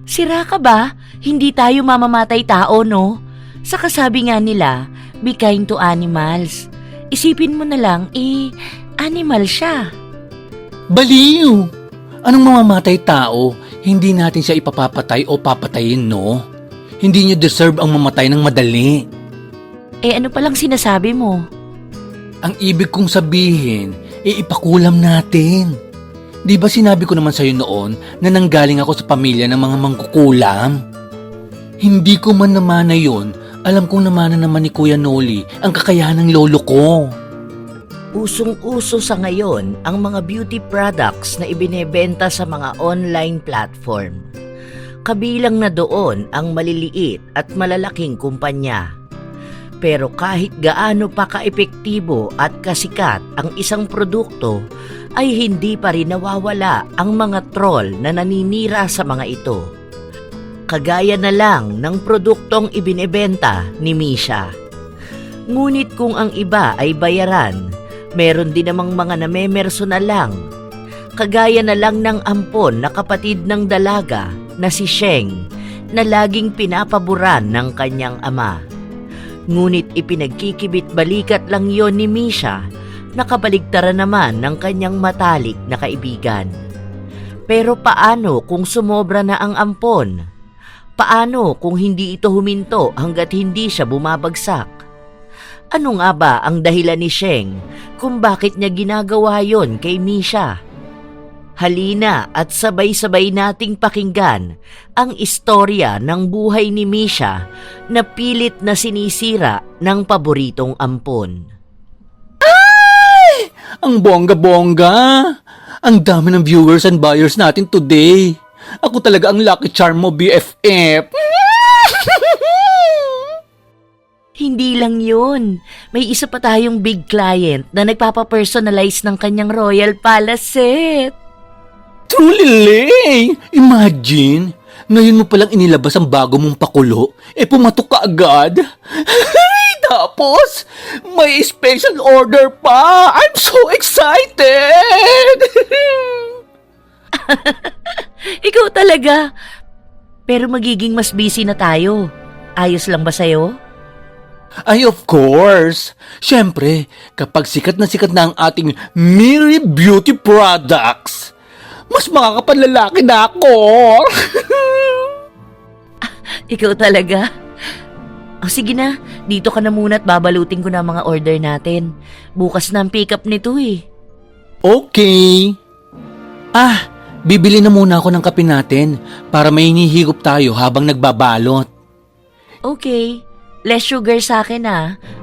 Sira ka ba? Hindi tayo mamamatay tao, no? Sa kasabi nga nila, be kind to animals. Isipin mo na lang, animal siya. Baliw! Anong mamamatay tao? Hindi natin siya ipapapatay o papatayin, no? Hindi niya deserve ang mamatay ng madali. Ano palang sinasabi mo? Ang ibig kong sabihin, ipakulam natin. Di ba sinabi ko naman sa'yo noon na nanggaling ako sa pamilya ng mga mangkukulam? Hindi ko man namana yun, alam kong namana naman ni Kuya Noli ang kakayahan ng lolo ko. Usong-uso sa ngayon ang mga beauty products na ibinebenta sa mga online platform. Kabilang na doon ang maliliit at malalaking kumpanya. Pero kahit gaano pa kaepektibo at kasikat ang isang produkto, ay hindi pa rin nawawala ang mga troll na naninira sa mga ito. Kagaya na lang ng produktong ibinebenta ni Misha. Ngunit kung ang iba ay bayaran, meron din namang mga namemerso na lang. Kagaya na lang ng ampon na kapatid ng dalaga na si Sheng na laging pinapaboran ng kanyang ama. Ngunit ipinagkikibit-balikat lang yon ni Misha na kabaligtaran naman ng kanyang matalik na kaibigan. Pero paano kung sumobra na ang ampon? Paano kung hindi ito huminto hanggat hindi siya bumabagsak? Ano nga ba ang dahilan ni Sheng kung bakit niya ginagawa yon kay Misha? Halina at sabay-sabay nating pakinggan ang istorya ng buhay ni Misha na pilit na sinisira ng paboritong ampon. Ay! Ang bongga-bongga! Ang dami ng viewers and buyers natin today. Ako talaga ang lucky charm mo, BFF. Hindi lang yun. May isa pa tayong big client na nagpapapersonalize ng kanyang Royal Palace set. Truly, Lay! Imagine, ngayon mo palang inilabas ang bago mong pakulo, pumatok ka agad. Tapos, may special order pa! I'm so excited! Ikaw talaga. Pero magiging mas busy na tayo. Ayos lang ba sa'yo? Ay, of course! Siyempre, kapag sikat na ang ating Miri Beauty Products, mas makakapanlalaki na ako! Ikaw talaga. Sige na, dito ka na muna at babalutin ko na ang mga order natin. Bukas na ang pick up nito eh. Okay. Bibili na muna ako ng kape natin para may hinihigop tayo habang nagbabalot. Okay, less sugar sa akin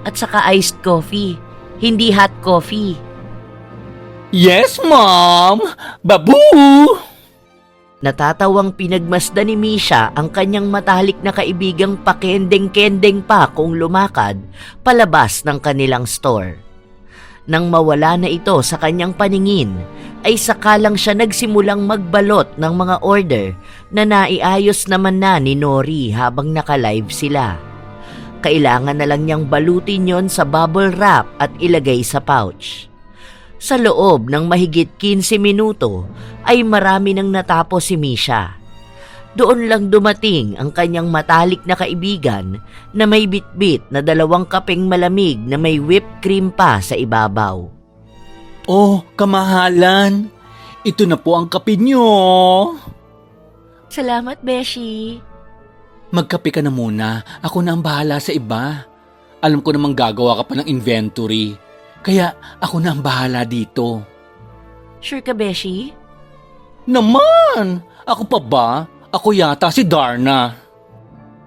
at saka iced coffee. Hindi hot coffee. Yes, Mom! Babu! Natatawang pinagmasdan ni Misha ang kanyang matalik na kaibigang pakendeng-kendeng pa kung lumakad palabas ng kanilang store. Nang mawala na ito sa kanyang paningin, ay sakalang siya nagsimulang magbalot ng mga order na naiayos naman na ni Nori habang naka-live sila. Kailangan na lang niyang balutin yon sa bubble wrap at ilagay sa pouch. Sa loob ng mahigit 15 minuto ay marami nang natapos si Misha. Doon lang dumating ang kanyang matalik na kaibigan na may bitbit na 2 kapeng malamig na may whipped cream pa sa ibabaw. Oh, kamahalan! Ito na po ang kape nyo! Salamat, Beshi. Magkape ka na muna. Ako na ang bahala sa iba. Alam ko namang gagawa ka pa ng inventory. Kaya ako na ang bahala dito. Sure ka, Beshi? Naman! Ako pa ba? Ako yata si Darna.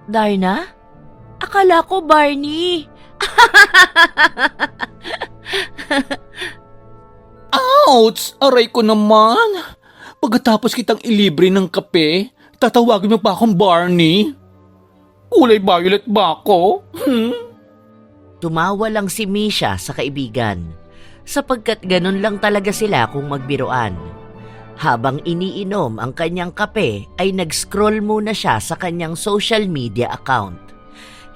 Darna? Akala ko Barney. Ouch! Aray ko naman! Pagkatapos kitang ilibre ng kape, tatawagin mo pa akong Barney? Kulay violet ba ako? Tumawa lang si Misha sa kaibigan, sapagkat ganun lang talaga sila kung magbiruan. Habang iniinom ang kanyang kape ay nag-scroll muna siya sa kanyang social media account.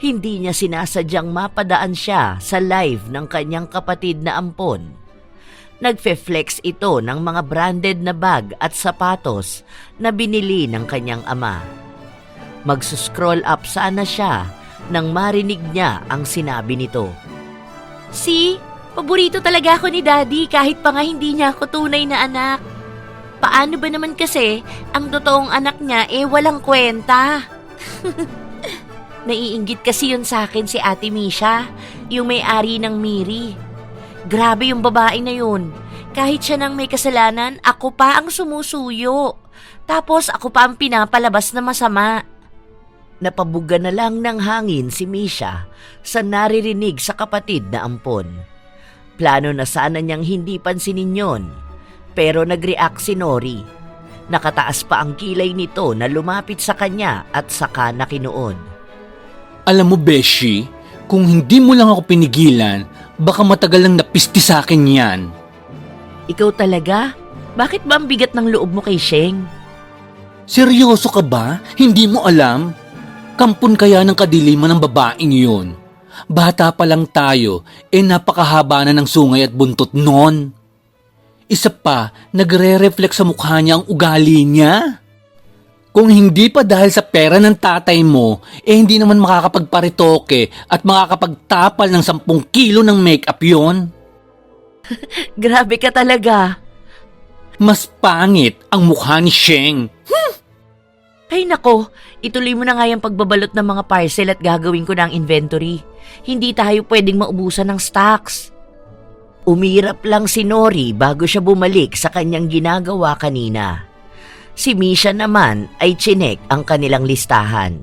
Hindi niya sinasadyang mapadaan siya sa live ng kanyang kapatid na ampon. Nagfe-flex ito ng mga branded na bag at sapatos na binili ng kanyang ama. Magsuscroll up sana siya nang marinig niya ang sinabi nito. See? Paborito talaga ako ni Daddy kahit pa nga hindi niya ako tunay na anak. Paano ba naman kasi ang totoong anak niya walang kwenta? Naiinggit kasi yun sa akin si Ate Misha, yung may-ari ng Miri. Grabe yung babae na yun. Kahit siya nang may kasalanan, ako pa ang sumusuyo. Tapos ako pa ang pinapalabas na masama. Napabuga na lang ng hangin si Misha sa naririnig sa kapatid na ampon. Plano na sana niyang hindi pansinin yon, pero nag-react si Nori. Nakataas pa ang kilay nito na lumapit sa kanya at saka nakinuon. Alam mo, Beshi, kung hindi mo lang ako pinigilan, baka matagal lang napisti sa akin yan. Ikaw talaga? Bakit ba ang bigat ng loob mo kay Sheng? Seryoso ka ba? Hindi mo alam? Kampon kaya ng kadiliman ng babaeng yun. Bata pa lang tayo, napakahaba na ng sungay at buntot nun. Isa pa, nagre-reflect sa mukha niya ang ugali niya. Kung hindi pa dahil sa pera ng tatay mo, hindi naman makakapagparitoke at makakapagtapal ng 10 kilo ng makeup yon. Grabe ka talaga. Mas pangit ang mukha ni Sheng. Ay nako, ituloy mo na nga yung pagbabalot ng mga parcel at gagawin ko na ang inventory. Hindi tayo pwedeng maubusan ng stocks. Umirap lang si Nori bago siya bumalik sa kanyang ginagawa kanina. Si Misha naman ay chinek ang kanilang listahan.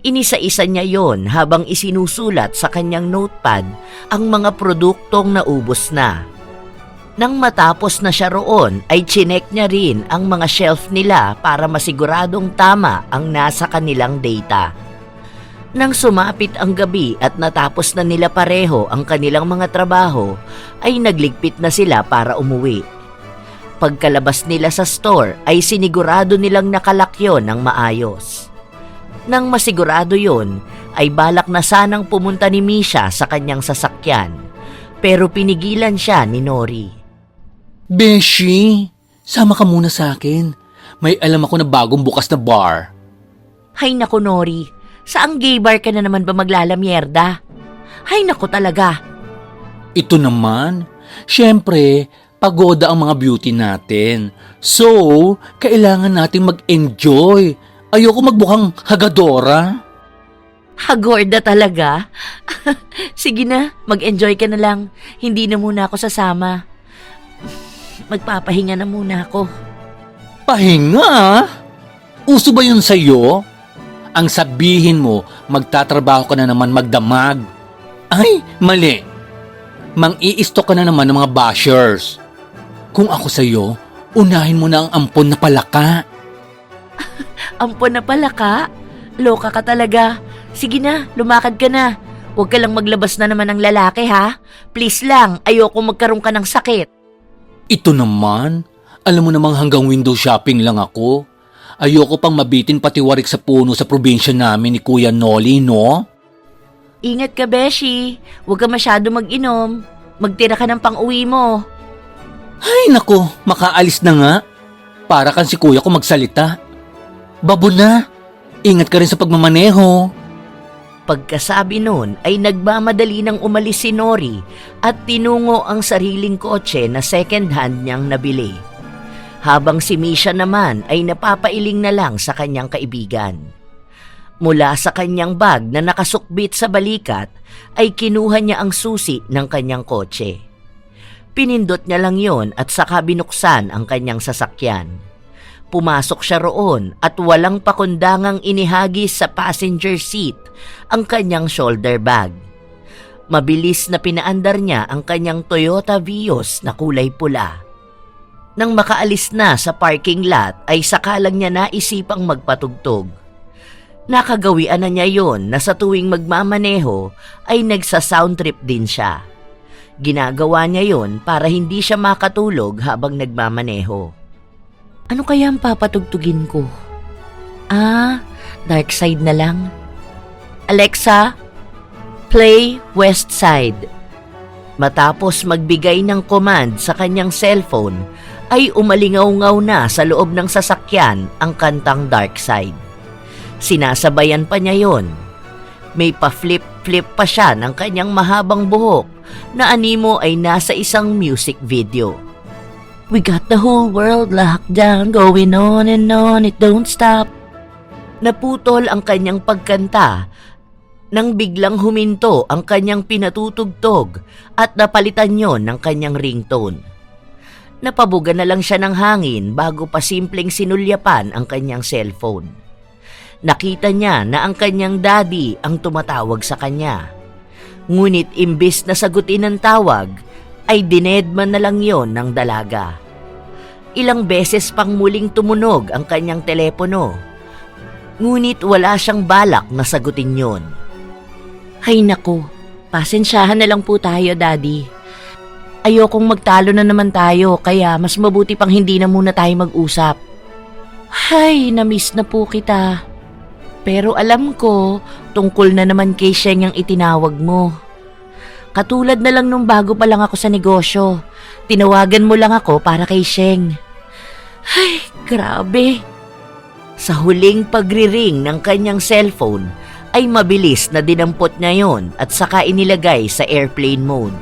Inisa-isa niya yon habang isinusulat sa kanyang notepad ang mga produktong naubos na. Nang matapos na siya roon ay chinek niya rin ang mga shelf nila para masiguradong tama ang nasa kanilang data. Nang sumapit ang gabi at natapos na nila pareho ang kanilang mga trabaho, ay nagligpit na sila para umuwi. Pagkalabas nila sa store ay sinigurado nilang nakalakyon ng maayos. Nang masigurado yon, ay balak na sanang pumunta ni Misha sa kanyang sasakyan, pero pinigilan siya ni Nori. Beshi, sama ka muna sa akin. May alam ako na bagong bukas na bar. Hay naku Nori, saang gay bar ka na naman ba maglalamyerda? Hay naku talaga. Ito naman, syempre, pagoda ang mga beauty natin. So, kailangan natin mag-enjoy. Ayoko magbukhang hagadora. Hagorda talaga? Sige na, mag-enjoy ka na lang. Hindi na muna ako sasama. Magpapahinga na muna ako. Pahinga? Uso ba yun sa'yo? Ang sabihin mo, magtatrabaho ka na naman magdamag. Ay, mali. Mang-i-stock ka na naman ng mga bashers. Kung ako sa'yo, unahin mo na ang ampon na palaka. Ampon na palaka? Loka ka talaga. Sige na, lumakad ka na. Huwag ka lang maglabas na naman ng lalaki ha. Please lang, ayoko magkaroon ka ng sakit. Ito naman, alam mo namang hanggang window shopping lang ako. Ayoko pang mabitin pati warik sa puno sa probinsya namin ni Kuya Noli, no? Ingat ka, Beshi. Huwag ka masyado mag-inom. Magtira ka ng pang-uwi mo. Ay nako, makaalis na nga. Para kan si kuya ko magsalita. Babo na, ingat ka rin sa pagmamaneho. Pagkasabi nun ay nagmamadali nang umalis si Nori at tinungo ang sariling kotse na second hand niyang nabili. Habang si Misha naman ay napapailing na lang sa kanyang kaibigan. Mula sa kanyang bag na nakasukbit sa balikat ay kinuha niya ang susi ng kanyang kotse. Pinindot niya lang yon at saka binuksan ang kanyang sasakyan. Pumasok siya roon at walang pakundangang inihagis sa passenger seat ang kanyang shoulder bag. Mabilis na pinaandar niya ang kanyang Toyota Vios na kulay pula. Nang makaalis na sa parking lot ay saka lang niya naisipang magpatugtog. Nakagawian na niya yon na sa tuwing magmamaneho ay nagsa-sound trip din siya. Ginagawa niya yon para hindi siya makatulog habang nagmamaneho. Ano kaya ang papatugtugin ko? Dark Side na lang. Alexa, play West Side. Matapos magbigay ng command sa kanyang cellphone, ay umalingaw-ngaw na sa loob ng sasakyan ang kantang Dark Side. Sinasabayan pa niya yon. May pa-flip-flip pa siya ng kanyang mahabang buhok na animo ay nasa isang music video. We got the whole world locked down, going on and on, it don't stop. Naputol ang kanyang pagkanta nang biglang huminto ang kanyang pinatutugtog at napalitan yon ng kanyang ringtone. Napabuga na lang siya ng hangin bago pa simpleng sinulyapan ang kanyang cellphone. Nakita niya na ang kanyang daddy ang tumatawag sa kanya. Ngunit imbis na sagutin ang tawag, ay dinedman na lang yon ng dalaga. Ilang beses pang muling tumunog ang kanyang telepono. Ngunit wala siyang balak na sagutin yon. Hay naku, pasensyahan na lang po tayo, Daddy. Ayokong magtalo na naman tayo, kaya mas mabuti pang hindi na muna tayo mag-usap. Hay, na-miss na po kita. Pero alam ko, tungkol na naman kay Sheng ang itinawag mo. Katulad na lang nung bago pa lang ako sa negosyo. Tinawagan mo lang ako para kay Sheng. Ay, grabe. Sa huling pagriring ng kanyang cellphone, ay mabilis na dinampot niya yon at saka inilagay sa airplane mode.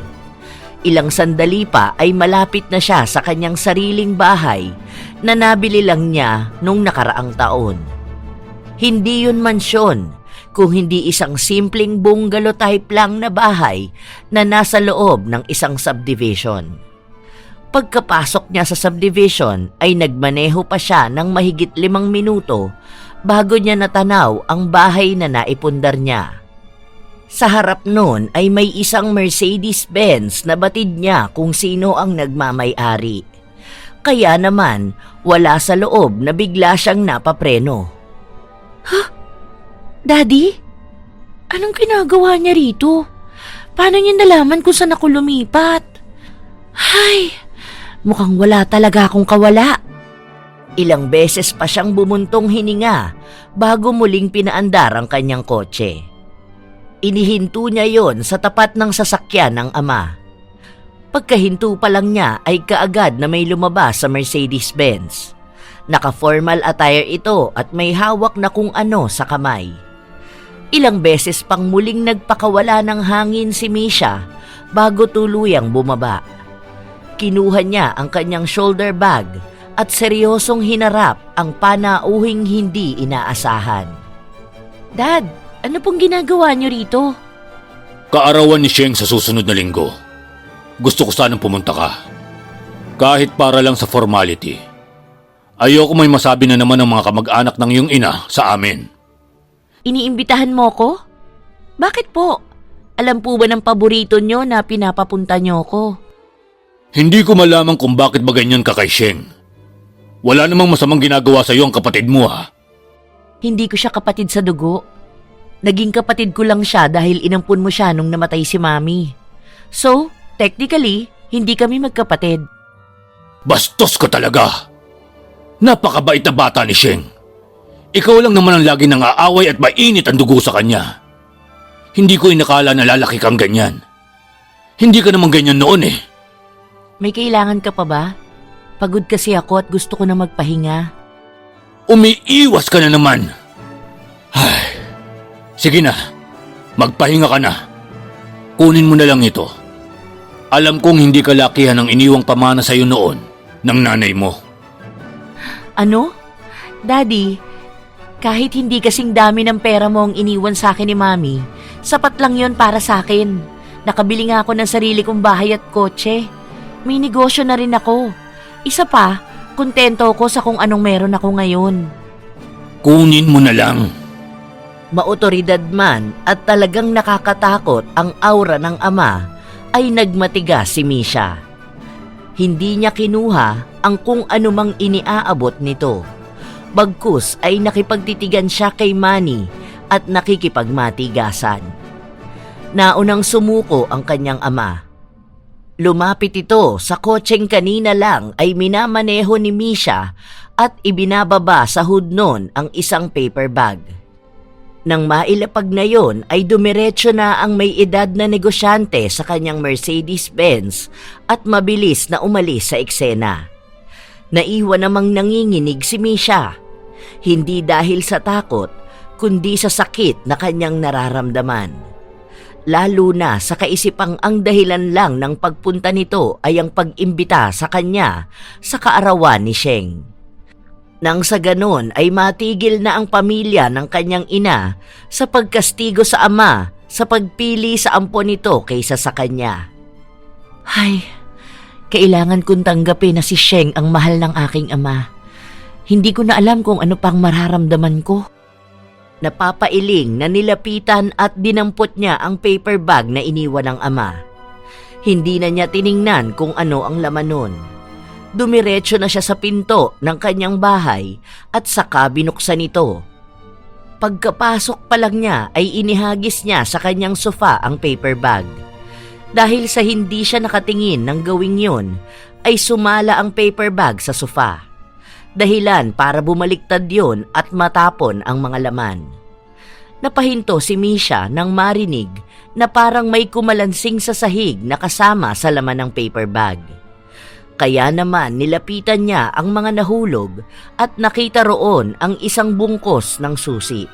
Ilang sandali pa ay malapit na siya sa kanyang sariling bahay na nabili lang niya nung nakaraang taon. Hindi yun mansyon, kung hindi isang simpleng bungalow type lang na bahay na nasa loob ng isang subdivision. Pagkapasok niya sa subdivision ay nagmaneho pa siya ng mahigit 5 minuto bago niya natanaw ang bahay na naipundar niya. Sa harap nun ay may isang Mercedes-Benz na batid niya kung sino ang nagmamay-ari. Kaya naman wala sa loob na bigla siyang napapreno. Huh? Daddy? Anong ginagawa niya rito? Paano niya nalaman kung saan ako lumipat? Ay, mukhang wala talaga akong kawala. Ilang beses pa siyang bumuntong hininga bago muling pinaandar ang kanyang kotse. Inihinto niya yon sa tapat ng sasakyan ng ama. Pagkahinto pa lang niya ay kaagad na may lumabas sa Mercedes-Benz. Naka-formal attire ito at may hawak na kung ano sa kamay. Ilang beses pang muling nagpakawala ng hangin si Misha bago tuluyang bumaba. Kinuha niya ang kanyang shoulder bag at seryosong hinarap ang panauhing hindi inaasahan. Dad, ano pong ginagawa niyo rito? Kaarawan ni Sheng sa susunod na linggo. Gusto ko sanang pumunta ka. Kahit para lang sa formality. Ayoko may masabi na naman ng mga kamag-anak ng iyong ina sa amin. Iniimbitahan mo ko? Bakit po? Alam po ba ng paborito nyo na pinapapunta nyo ko? Hindi ko malaman kung bakit ba ganyan ka kay Sheng. Wala namang masamang ginagawa sa iyo ang kapatid mo, ha? Hindi ko siya kapatid sa dugo. Naging kapatid ko lang siya dahil inampun mo siya nung namatay si Mami. So, technically, hindi kami magkapatid. Bastos ka talaga! Napakabait na bata ni Sheng. Ikaw lang naman ang lagi nang aaway at mainit ang dugo sa kanya. Hindi ko inakala na lalaki kang ganyan. Hindi ka naman ganyan noon eh. May kailangan ka pa ba? Pagod kasi ako at gusto ko na magpahinga. Umiiwas ka na naman. Ay, sige na, magpahinga ka na. Kunin mo na lang ito. Alam kong hindi ka lakihan ang iniwang pamana sa iyo noon ng nanay mo. Ano? Daddy, kahit hindi kasing dami ng pera mo ang iniwan sa akin ni Mami, sapat lang yon para sa akin. Nakabili nga ako ng sarili kong bahay at kotse. May negosyo na rin ako. Isa pa, kontento ko sa kung anong meron ako ngayon. Kunin mo na lang. Maotoridad man at talagang nakakatakot ang aura ng ama, ay nagmatigas si Misha. Hindi niya kinuha ang kung anumang iniaabot nito. Bagkus ay nakipagtitigan siya kay Manny at nakikipagmatigasan. Naunang sumuko ang kanyang ama. Lumapit ito sa kotseng kanina lang ay minamaneho ni Misha at ibinababa sa hood nun ang isang paper bag. Nang mailapag na yon ay dumiretso na ang may edad na negosyante sa kanyang Mercedes-Benz at mabilis na umalis sa eksena. Naiwan namang nanginginig si Misha. Hindi dahil sa takot, kundi sa sakit na kanyang nararamdaman. Lalo na sa kaisipang ang dahilan lang ng pagpunta nito ay ang pag-imbita sa kanya sa kaarawan ni Sheng. Nang sa ganon ay matigil na ang pamilya ng kanyang ina sa pagkastigo sa ama sa pagpili sa ampon nito kaysa sa kanya. Ay, kailangan kong tanggapin na si Sheng ang mahal ng aking ama. Hindi ko na alam kung ano pang mararamdaman ko. Napapailing na nilapitan at dinampot niya ang paper bag na iniwan ng ama. Hindi na niya tiningnan kung ano ang laman nun. Dumiretso na siya sa pinto ng kanyang bahay at saka binuksan ito. Pagkapasok pa lang niya ay inihagis niya sa kanyang sofa ang paper bag. Dahil sa hindi siya nakatingin ng gawing yun, ay sumala ang paper bag sa sofa. Dahilan para bumaliktad yon at matapon ang mga laman. Napahinto si Misha nang marinig na parang may kumalansing sa sahig na kasama sa laman ng paper bag. Kaya naman nilapitan niya ang mga nahulog at nakita roon ang isang bungkos ng susi.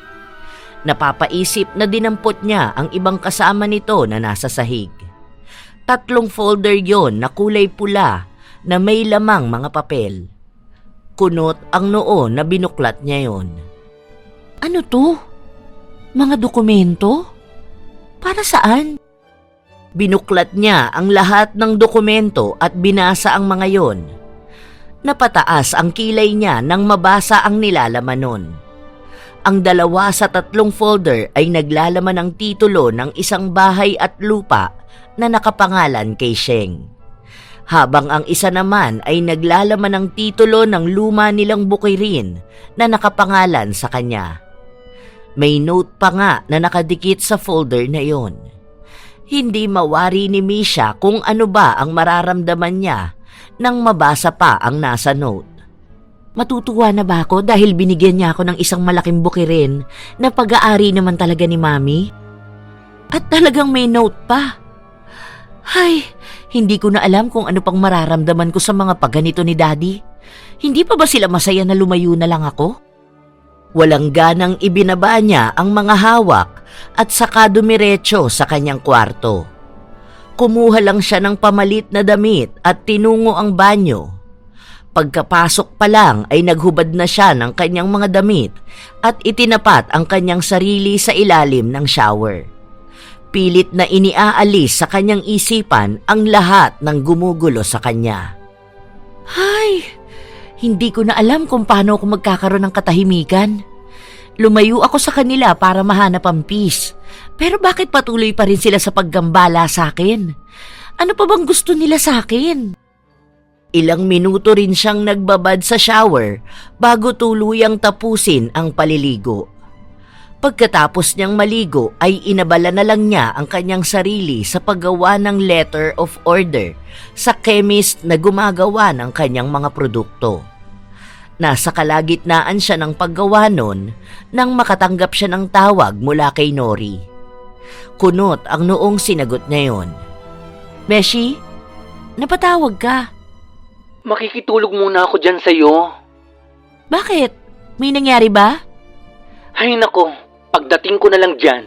Napapaisip na dinampot niya ang ibang kasama nito na nasa sahig. 3 folder yon na kulay pula na may lamang mga papel. Kunot ang noo na binuklat niya yon. Ano to? Mga dokumento? Para saan? Binuklat niya ang lahat ng dokumento at binasa ang mga yon. Napataas ang kilay niya nang mabasa ang nilalaman nun. Ang 2 sa 3 folder ay naglalaman ng titulo ng isang bahay at lupa na nakapangalan kay Sheng. Habang ang isa naman ay naglalaman ng titulo ng luma nilang bukirin na nakapangalan sa kanya. May note pa nga na nakadikit sa folder na yon. Hindi mawari ni Misha kung ano ba ang mararamdaman niya nang mabasa pa ang nasa note. Matutuwa na ba ako dahil binigyan niya ako ng isang malaking bukirin na pag-aari naman talaga ni Mami? At talagang may note pa. Ay, hindi ko na alam kung ano pang mararamdaman ko sa mga pagganito ni Daddy. Hindi pa ba sila masaya na lumayo na lang ako? Walang ganang ibinaba niya ang mga hawak at saka dumiretso sa kanyang kwarto. Kumuha lang siya ng pamalit na damit at tinungo ang banyo. Pagkapasok pa lang ay naghubad na siya ng kanyang mga damit at itinapat ang kanyang sarili sa ilalim ng shower. Pilit na iniaalis sa kanyang isipan ang lahat ng gumugulo sa kanya. Ay, hindi ko na alam kung paano ako magkakaroon ng katahimikan. Lumayo ako sa kanila para mahanap ang peace. Pero bakit patuloy pa rin sila sa paggambala sa akin? Ano pa bang gusto nila sa akin? Ilang minuto rin siyang nagbabad sa shower bago tuluyang tapusin ang paliligo. Pagkatapos niyang maligo ay inabala na lang niya ang kanyang sarili sa paggawa ng letter of order sa chemist na gumagawa ng kanyang mga produkto. Nasa kalagitnaan siya ng paggawa nun nang makatanggap siya ng tawag mula kay Nori. Kunot ang noong sinagot niya yon. Beshi, napatawag ka. Makikitulog muna ako dyan sa'yo. Bakit? May nangyari ba? Ay nako, pagdating ko na lang dyan.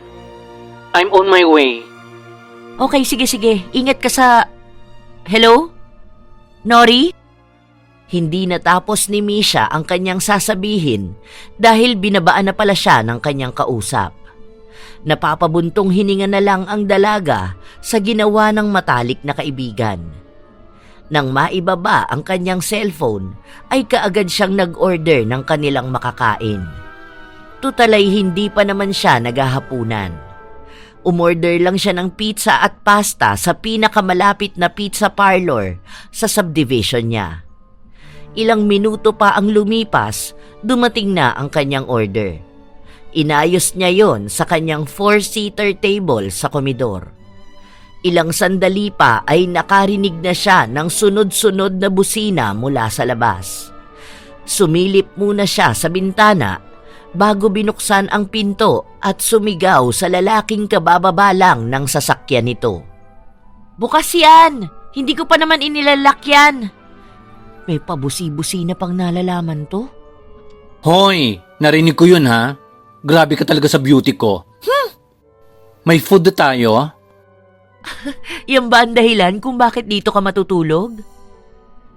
I'm on my way. Okay, sige. Ingat ka sa... Hello? Nori? Hindi natapos ni Misha ang kanyang sasabihin dahil binabaan na pala siya ng kanyang kausap. Napapabuntong hininga na lang ang dalaga sa ginawa ng matalik na kaibigan. Nang maibaba ang kanyang cellphone, ay kaagad siyang nag-order ng kanilang makakain. Tutalay hindi pa naman siya naghahapunan. Umorder lang siya ng pizza at pasta sa pinakamalapit na pizza parlor sa subdivision niya. Ilang minuto pa ang lumipas, dumating na ang kanyang order. Inayos niya yon sa kanyang 4-seater table sa komedor. Ilang sandali pa ay nakarinig na siya ng sunod-sunod na busina mula sa labas. Sumilip muna siya sa bintana bago binuksan ang pinto at sumigaw sa lalaking kabababa lang ng sasakyan nito. Bukas yan! Hindi ko pa naman inilalak yan! May pabusi-busi na pang nalalaman to? Hoy, narinig ko yun ha? Grabe ka talaga sa beauty ko. May food na tayo? Yan ba ang dahilan kung bakit dito ka matutulog?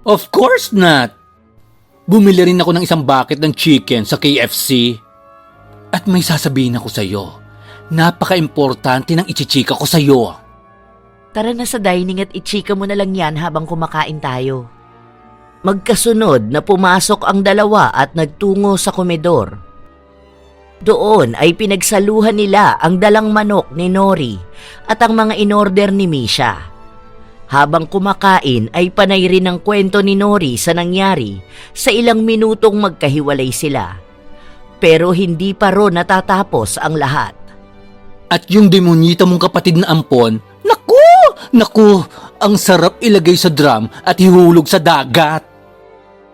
Of course not! Bumili rin ako ng isang bucket ng chicken sa KFC. At may sasabihin ako sa'yo. Napaka-importante ng ichichika ko sa'yo. Tara na sa dining at ichika mo na lang yan habang kumakain tayo. Magkasunod na pumasok ang dalawa at nagtungo sa komedor. Doon ay pinagsaluhan nila ang dalang manok ni Nori at ang mga inorder ni Misha. Habang kumakain ay panay rin ang kwento ni Nori sa nangyari sa ilang minutong magkahiwalay sila. Pero hindi pa ron natatapos ang lahat. At yung demonyita mong kapatid na ampon, naku, ang sarap ilagay sa drum at ihulog sa dagat.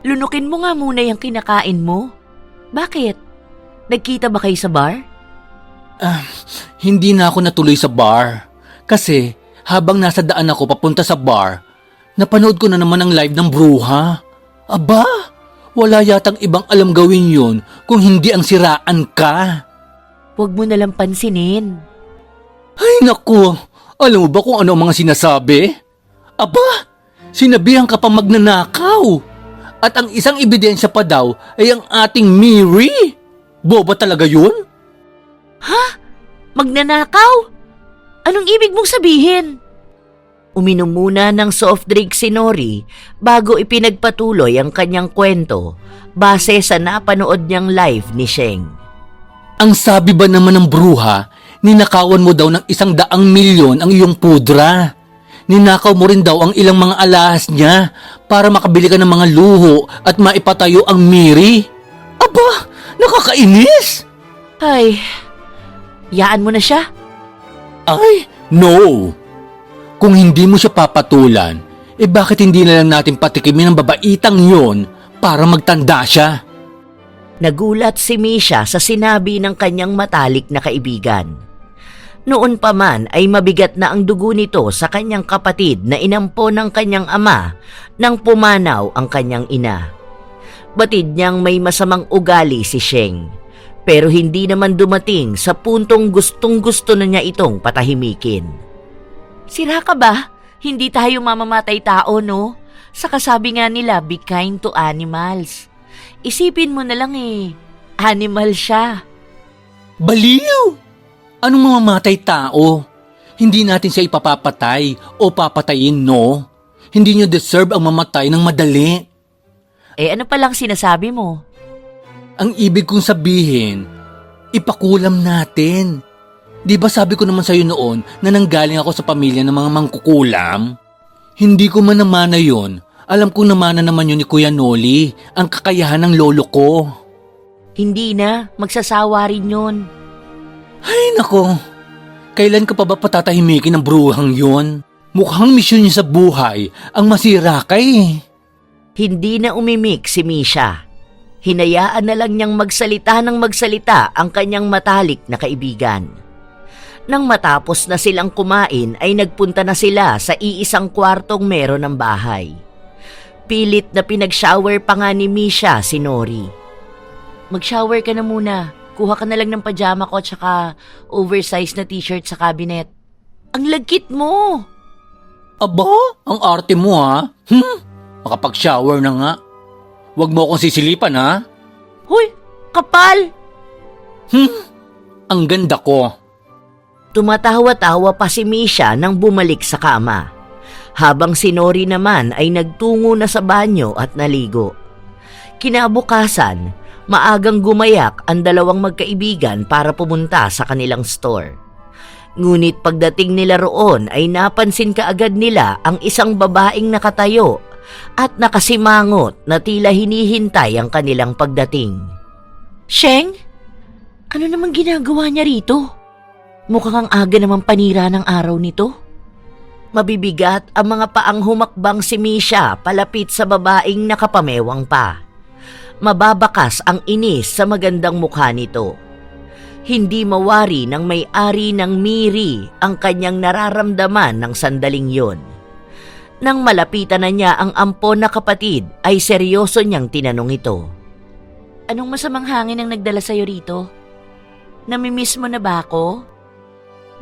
Lunukin mo nga muna yung kinakain mo. Bakit? Nagkita ba kayo sa bar? Hindi na ako natuloy sa bar. Kasi habang nasa daan ako papunta sa bar, napanood ko na naman ang live ng bruha. Aba, wala yatang ibang alam gawin yun kung hindi ang siraan ka. Huwag mo nalang pansinin. Ay naku, alam mo ba kung ano ang mga sinasabi? Aba, sinabihan ka pa magnanakaw. At ang isang ebidensya pa daw ay ang ating Miri. Boba talaga yun? Ha? Magnanakaw? Anong ibig mong sabihin? Uminom muna ng soft drink si Nori bago ipinagpatuloy ang kanyang kwento base sa napanood niyang live ni Sheng. Ang sabi ba naman ng bruha, ninakawan mo daw ng 100,000,000 ang iyong pudra. Ninakaw mo rin daw ang ilang mga alahas niya para makabili ka ng mga luho at maipatayo ang Miri. Aba, nakakainis! Ay, yaan mo na siya? Ay, no! Kung hindi mo siya papatulan, bakit hindi na lang natin patikimin ang babaitang yon para magtanda siya? Nagulat si Misha sa sinabi ng kanyang matalik na kaibigan. Noon pa man ay mabigat na ang dugo nito sa kanyang kapatid na inampo ng kanyang ama nang pumanaw ang kanyang ina. Batid niyang may masamang ugali si Sheng, pero hindi naman dumating sa puntong gustong-gusto na niya itong patahimikin. Sira ka ba? Hindi tayo mamamatay tao, no? Sa kasabi nga nila, be kind to animals. Isipin mo na lang animal siya. Baliw! Anong mamamatay tao? Hindi natin siya ipapapatay o papatayin, no? Hindi niyo deserve ang mamatay ng madali. Ano palang sinasabi mo? Ang ibig kong sabihin, ipakulam natin. Di ba sabi ko naman sa'yo noon na nanggaling ako sa pamilya ng mga mangkukulam? Hindi ko man namana yun. Alam ko namana naman yun ni Kuya Noli, ang kakayahan ng lolo ko. Hindi na, magsasawa rin yun. Ay nako, kailan ka pa ba patatahimikin ng bruhang yun? Mukhang misyon niya sa buhay ang masira ka eh. Hindi na umimik si Misha. Hinayaan na lang niyang magsalita ng magsalita ang kanyang matalik na kaibigan. Nang matapos na silang kumain ay nagpunta na sila sa iisang kwartong meron ng bahay. Pilit na pinag-shower pa nga ni Misha si Nori. Mag-shower ka na muna. Kuha ka na lang ng pajama ko at saka oversized na t-shirt sa cabinet. Ang lagkit mo! Aba, ang arte mo ha? Makapag-shower na nga. Huwag mo akong sisilipan ha? Hoy, kapal! Ang ganda ko. Tumatawa-tawa pa si Misha nang bumalik sa kama. Habang si Nori naman ay nagtungo na sa banyo at naligo. Kinabukasan, maagang gumayak ang dalawang magkaibigan para pumunta sa kanilang store. Ngunit pagdating nila roon ay napansin kaagad nila ang isang babaeng nakatayo at nakasimangot na tila hinihintay ang kanilang pagdating. Sheng, ano namang ginagawa niya rito? Mukhang ang aga namang panira ng araw nito. Mabibigat ang mga paang humakbang si Misha palapit sa babaeng nakapamewang pa. Mababakas ang inis sa magandang mukha nito. Hindi mawari ng may-ari ng Miri ang kanyang nararamdaman ng sandaling yon. Nang malapitan na niya ang ampon na kapatid ay seryoso niyang tinanong ito. Anong masamang hangin ang nagdala sa'yo rito? Namimiss mo na ba ako?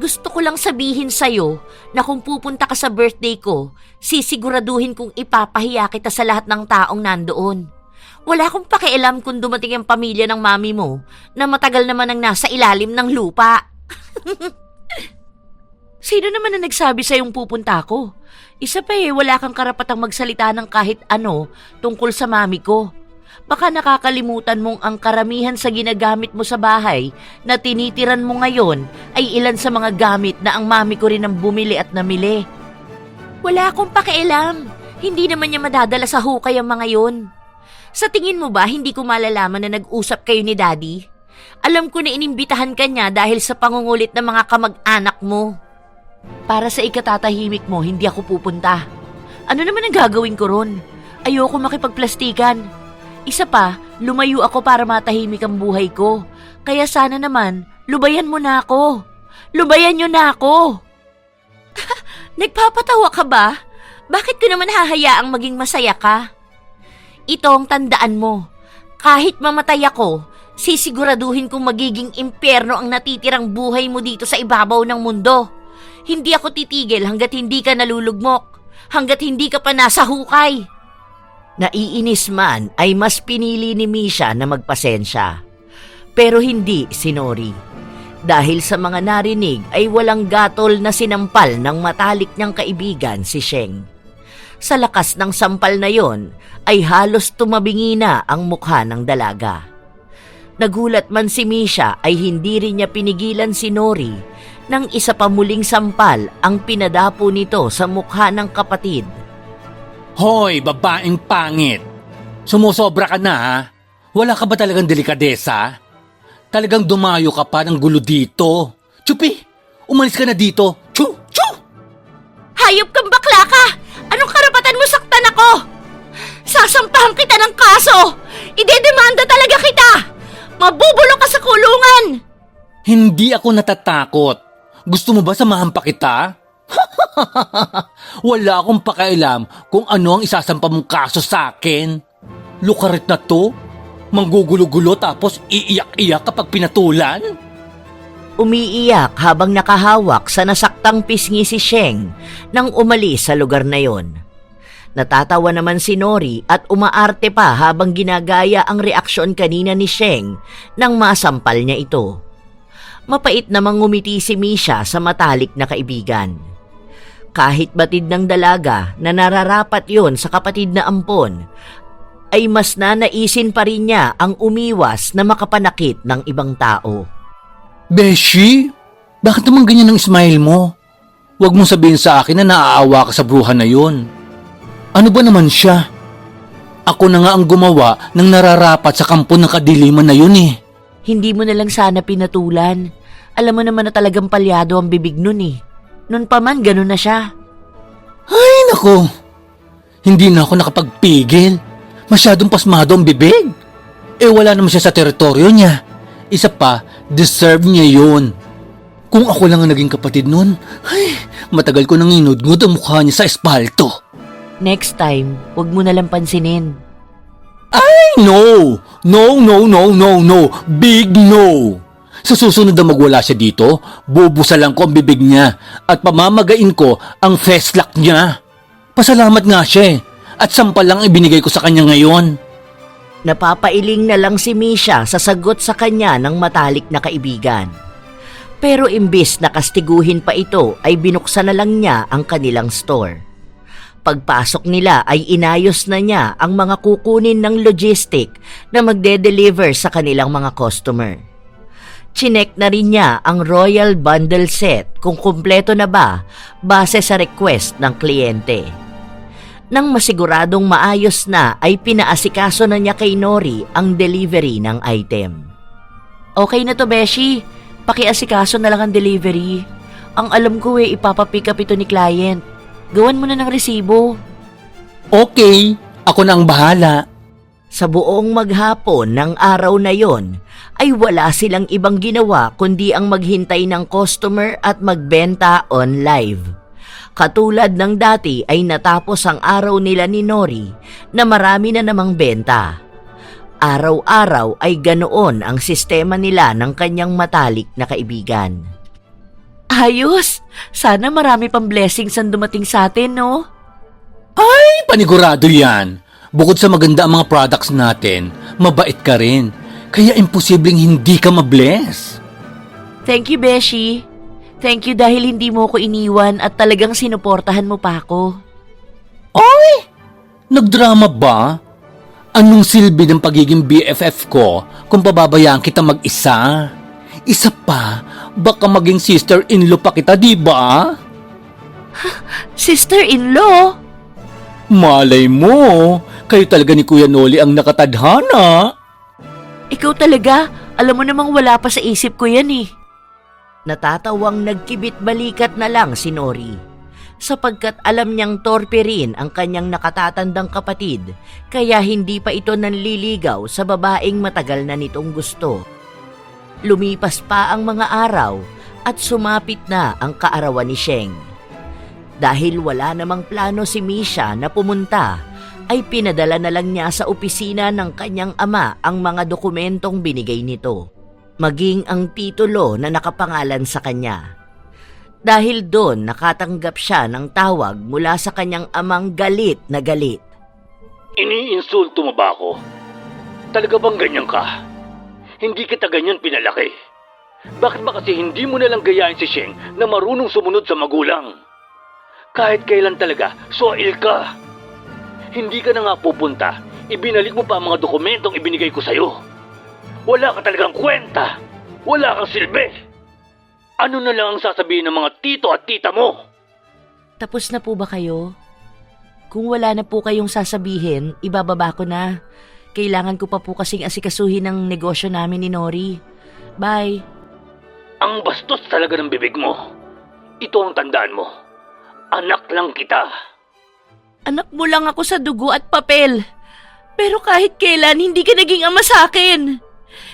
Gusto ko lang sabihin sa'yo na kung pupunta ka sa birthday ko, sisiguraduhin kong ipapahiya kita sa lahat ng taong nandoon. Wala akong pakialam kung dumating ang pamilya ng mami mo na matagal naman ang nasa ilalim ng lupa. Sino naman na nagsabi sa'yong pupunta ako? Isa pa wala kang karapatang magsalita ng kahit ano tungkol sa mami ko. Baka nakakalimutan mong ang karamihan sa ginagamit mo sa bahay na tinitiran mo ngayon ay ilan sa mga gamit na ang mami ko rin ang bumili at namili. Wala akong pakialam. Hindi naman niya madadala sa hukay ang mga yon. Sa tingin mo ba hindi ko malalaman na nag-usap kayo ni Daddy? Alam ko na inimbitahan ka niya dahil sa pangungulit ng mga kamag-anak mo. Para sa ikatatahimik mo, hindi ako pupunta. Ano naman ang gagawin ko ron? Ayoko makipagplastikan. Isa pa, lumayo ako para matahimik ang buhay ko. Kaya sana naman, lubayan mo na ako. Lubayan niyo na ako. Nagpapatawa ka ba? Bakit ko naman hahayaang maging masaya ka? Ito ang tandaan mo. Kahit mamatay ako, sisiguraduhin kong magiging impyerno ang natitirang buhay mo dito sa ibabaw ng mundo. Hindi ako titigil hanggat hindi ka nalulugmok, hanggat hindi ka pa nasa hukay. Naiinis man ay mas pinili ni Misha na magpasensya. Pero hindi si Nori. Dahil sa mga narinig ay walang gatol na sinampal ng matalik niyang kaibigan si Sheng. Sa lakas ng sampal na yon ay halos tumabingi na ang mukha ng dalaga. Nagulat man si Misha ay hindi rin niya pinigilan si Nori nang isa pa muling sampal ang pinadapo nito sa mukha ng kapatid. Hoy, babaeng pangit! Sumusobra ka na ha? Wala ka ba talagang delikadesa? Talagang dumayo ka pa ng gulo dito. Chupi! Umalis ka na dito! Chu! Chu! Hayop kang bakla ka! Anong karapatan mo saktan ako? Sasampahan kita ng kaso! Idedemanda talaga kita! Mabubulok ka sa kulungan! Hindi ako natatakot. Gusto mo ba samahan pa kita? Wala akong pakialam kung ano ang isasampa mong kaso sa akin. Lukarit na to. Manggugulo-gulo tapos iiyak-iyak kapag pinatulan. Umiiyak habang nakahawak sa nasaktang pisngi si Sheng nang umalis sa lugar na yon. Natatawa naman si Nori at umaarte pa habang ginagaya ang reaksyon kanina ni Sheng nang masampal niya ito. Mapait namang ngumiti si Misha sa matalik na kaibigan. Kahit batid ng dalaga na nararapat yon sa kapatid na ampon, ay mas nanaisin pa rin niya ang umiwas na makapanakit ng ibang tao. Beshi, bakit naman ganyan ang smile mo? Huwag mong sabihin sa akin na naaawa ka sa bruha na yon. Ano ba naman siya? Ako na nga ang gumawa ng nararapat sa kampo ng kadiliman na yun eh. Hindi mo na lang sana pinatulan. Alam mo naman na talagang palyado ang bibig nun eh. Nun pa man, ganun na siya. Ay, nako. Hindi na ako nakapagpigil. Masyadong pasmado ang bibig. Wala naman siya sa teritoryo niya. Isa pa, deserve niya yun. Kung ako lang ang naging kapatid nun, ay, matagal ko nang inudngod ang mukha niya sa espalto. Next time, huwag mo na lang pansinin. Ay, no! No, no, no, no, no! Big no! Sa susunod na magwala siya dito, bubusalan ko ang bibig niya at pamamagain ko ang feslak niya. Pasalamat nga siya at sampal lang ibinigay ko sa kanya ngayon. Napapailing na lang si Misha sa sagot sa kanya ng matalik na kaibigan. Pero imbis na kastiguhin pa ito ay binuksan na lang niya ang kanilang store. Pagpasok nila ay inayos na niya ang mga kukunin ng logistic na magde-deliver sa kanilang mga customer. Chinek na rin niya ang Royal Bundle Set kung kumpleto na ba base sa request ng kliyente. Nang masiguradong maayos na ay pinaasikaso na niya kay Nori ang delivery ng item. Okay na to, Beshi. Pakiasikaso na lang ang delivery. Ang alam ko ipapapick up ito ni client. Gawan mo na ng resibo. Okay, ako na ang bahala. Sa buong maghapon ng araw na yon, ay wala silang ibang ginawa kundi ang maghintay ng customer at magbenta on live. Katulad ng dati ay natapos ang araw nila ni Nori na marami na namang benta. Araw-araw ay ganoon ang sistema nila ng kanyang matalik na kaibigan. Ayos! Sana marami pang blessings ang dumating sa atin, no? Ay, panigurado yan. Bukod sa maganda ang mga products natin, mabait ka rin. Kaya imposibleng hindi ka mabless. Thank you, Beshi. Thank you dahil hindi mo ko iniwan at talagang sinuportahan mo pa ako. Ay! Nagdrama ba? Anong silbi ng pagiging BFF ko kung pababayaan kita mag-isa? Isa pa, baka maging sister-in-law pa kita, di ba? Sister-in-law? Malay mo, kayo talaga ni Kuya Noli ang nakatadhana. Ikaw talaga, alam mo namang wala pa sa isip ko yan eh. Natatawang nagkibit-balikat na lang si Nori. Sapagkat alam niyang torpe rin ang kanyang nakatatandang kapatid, kaya hindi pa ito nanliligaw sa babaeng matagal na nitong gusto. Lumipas pa ang mga araw at sumapit na ang kaarawan ni Sheng. Dahil wala namang plano si Misha na pumunta, ay pinadala na lang niya sa opisina ng kanyang ama ang mga dokumentong binigay nito, maging ang titulo na nakapangalan sa kanya. Dahil doon nakatanggap siya ng tawag mula sa kanyang amang galit na galit. Iniinsulto mo ba ako? Talaga bang ganyan ka? Hindi kita ganyan pinalaki. Bakit ba kasi hindi mo nalang gayahin si Sheng na marunong sumunod sa magulang? Kahit kailan talaga, soil ka. Hindi ka na nga pupunta, ibinalik mo pa ang mga dokumentong ibinigay ko sa'yo. Wala ka talagang kwenta. Wala kang silbi. Ano na lang ang sasabihin ng mga tito at tita mo? Tapos na po ba kayo? Kung wala na po kayong sasabihin, ibababa ko na. Kailangan ko pa po kasing asikasuhin ang negosyo namin ni Nori. Bye. Ang bastos talaga ng bibig mo. Ito ang tandaan mo. Anak lang kita. Anak mo lang ako sa dugo at papel. Pero kahit kailan, hindi ka naging ama sa akin.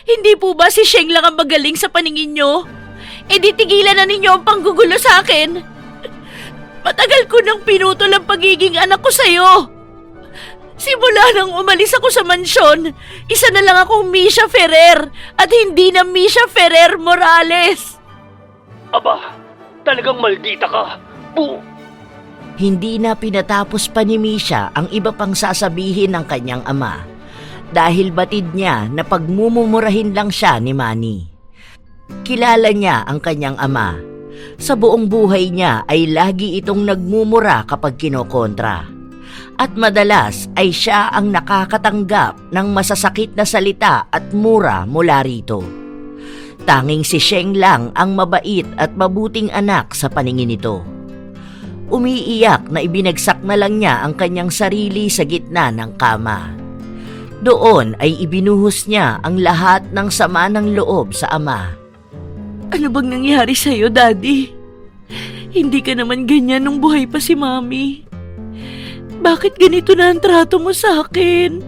Hindi po ba si Sheng lang ang magaling sa paningin nyo? E di tigilan na ninyo ang panggugulo sa akin. Matagal ko nang pinutol ang pagiging anak ko sa'yo. Simula nang umalis ako sa mansyon, isa na lang akong Misha Ferrer at hindi na Misha Ferrer Morales. Aba, talagang maldita ka. Hindi na pinatapos pa ni Misha ang iba pang sasabihin ng kanyang ama dahil batid niya na pagmumurahin lang siya ni Manny. Kilala niya ang kanyang ama. Sa buong buhay niya ay lagi itong nagmumura kapag kinokontra. At madalas ay siya ang nakakatanggap ng masasakit na salita at mura mula rito. Tanging si Sheng lang ang mabait at mabuting anak sa paningin nito. Umiiyak na ibinagsak na lang niya ang kanyang sarili sa gitna ng kama. Doon ay ibinuhos niya ang lahat ng sama ng loob sa ama. Ano bang nangyari sa'yo, Daddy? Hindi ka naman ganyan nung buhay pa si Mami. Bakit ganito na ang trato mo sa akin?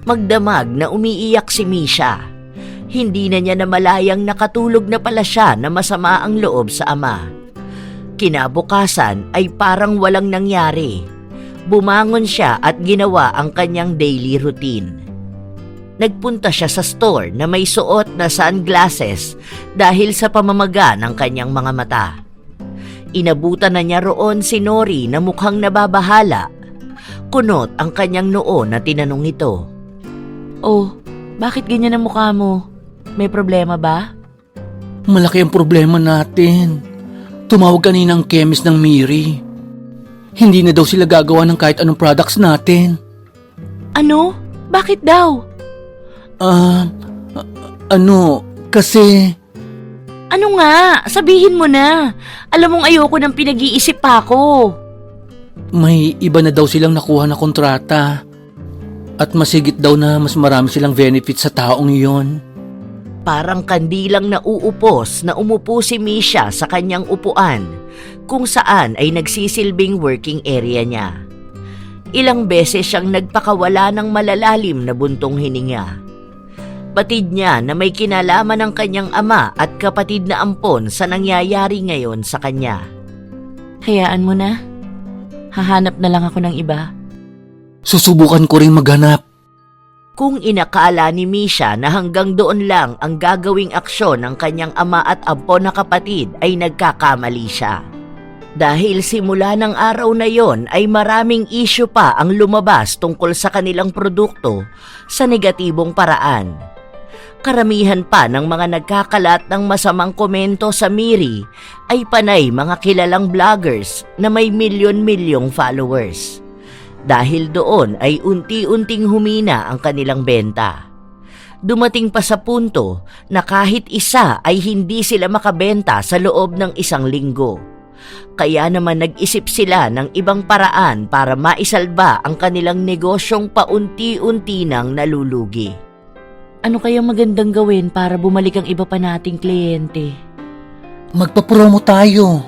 Magdamag na umiiyak si Misha. Hindi na niya namalayang nakatulog na pala siya na masama ang loob sa ama. Kinabukasan ay parang walang nangyari. Bumangon siya at ginawa ang kanyang daily routine. Nagpunta siya sa store na may suot na sunglasses dahil sa pamamaga ng kanyang mga mata. Inabutan na niya roon si Nori na mukhang nababahala. Kunot ang kanyang noo na tinanong ito. Oh, bakit ganyan ang mukha mo? May problema ba? Malaki ang problema natin. Tumawag kanina ang chemist ng Miri. Hindi na daw sila gagawa ng kahit anong products natin. Ano? Bakit daw? Kasi... Ano nga? Sabihin mo na. Alam mong ayoko ng pinag-iisip pa ako. May iba na daw silang nakuha na kontrata. At masigit daw na mas marami silang benefits sa taong iyon. Parang kandilang nauupos na umupo si Misha sa kanyang upuan kung saan ay nagsisilbing working area niya. Ilang beses siyang nagpakawala ng malalalim na buntong hininga. Batid niya na may kinalaman ng kanyang ama at kapatid na ampon sa nangyayari ngayon sa kanya. Hayaan mo na. Hahanap na lang ako ng iba. Susubukan ko rin maghanap. Kung inakala ni Misha na hanggang doon lang ang gagawing aksyon ng kanyang ama at ampon na kapatid ay nagkakamali siya. Dahil simula ng araw na yon ay maraming issue pa ang lumabas tungkol sa kanilang produkto sa negatibong paraan. Karamihan pa ng mga nagkakalat ng masamang komento sa Miri ay panay mga kilalang vloggers na may milyon-milyong followers. Dahil doon ay unti-unting humina ang kanilang benta. Dumating pa sa punto na kahit isa ay hindi sila makabenta sa loob ng 1 linggo. Kaya naman nag-isip sila ng ibang paraan para maisalba ang kanilang negosyong paunti-unti nang nalulugi. Ano kayang magandang gawin para bumalik ang iba pa nating kliyente? Magpa-promo tayo.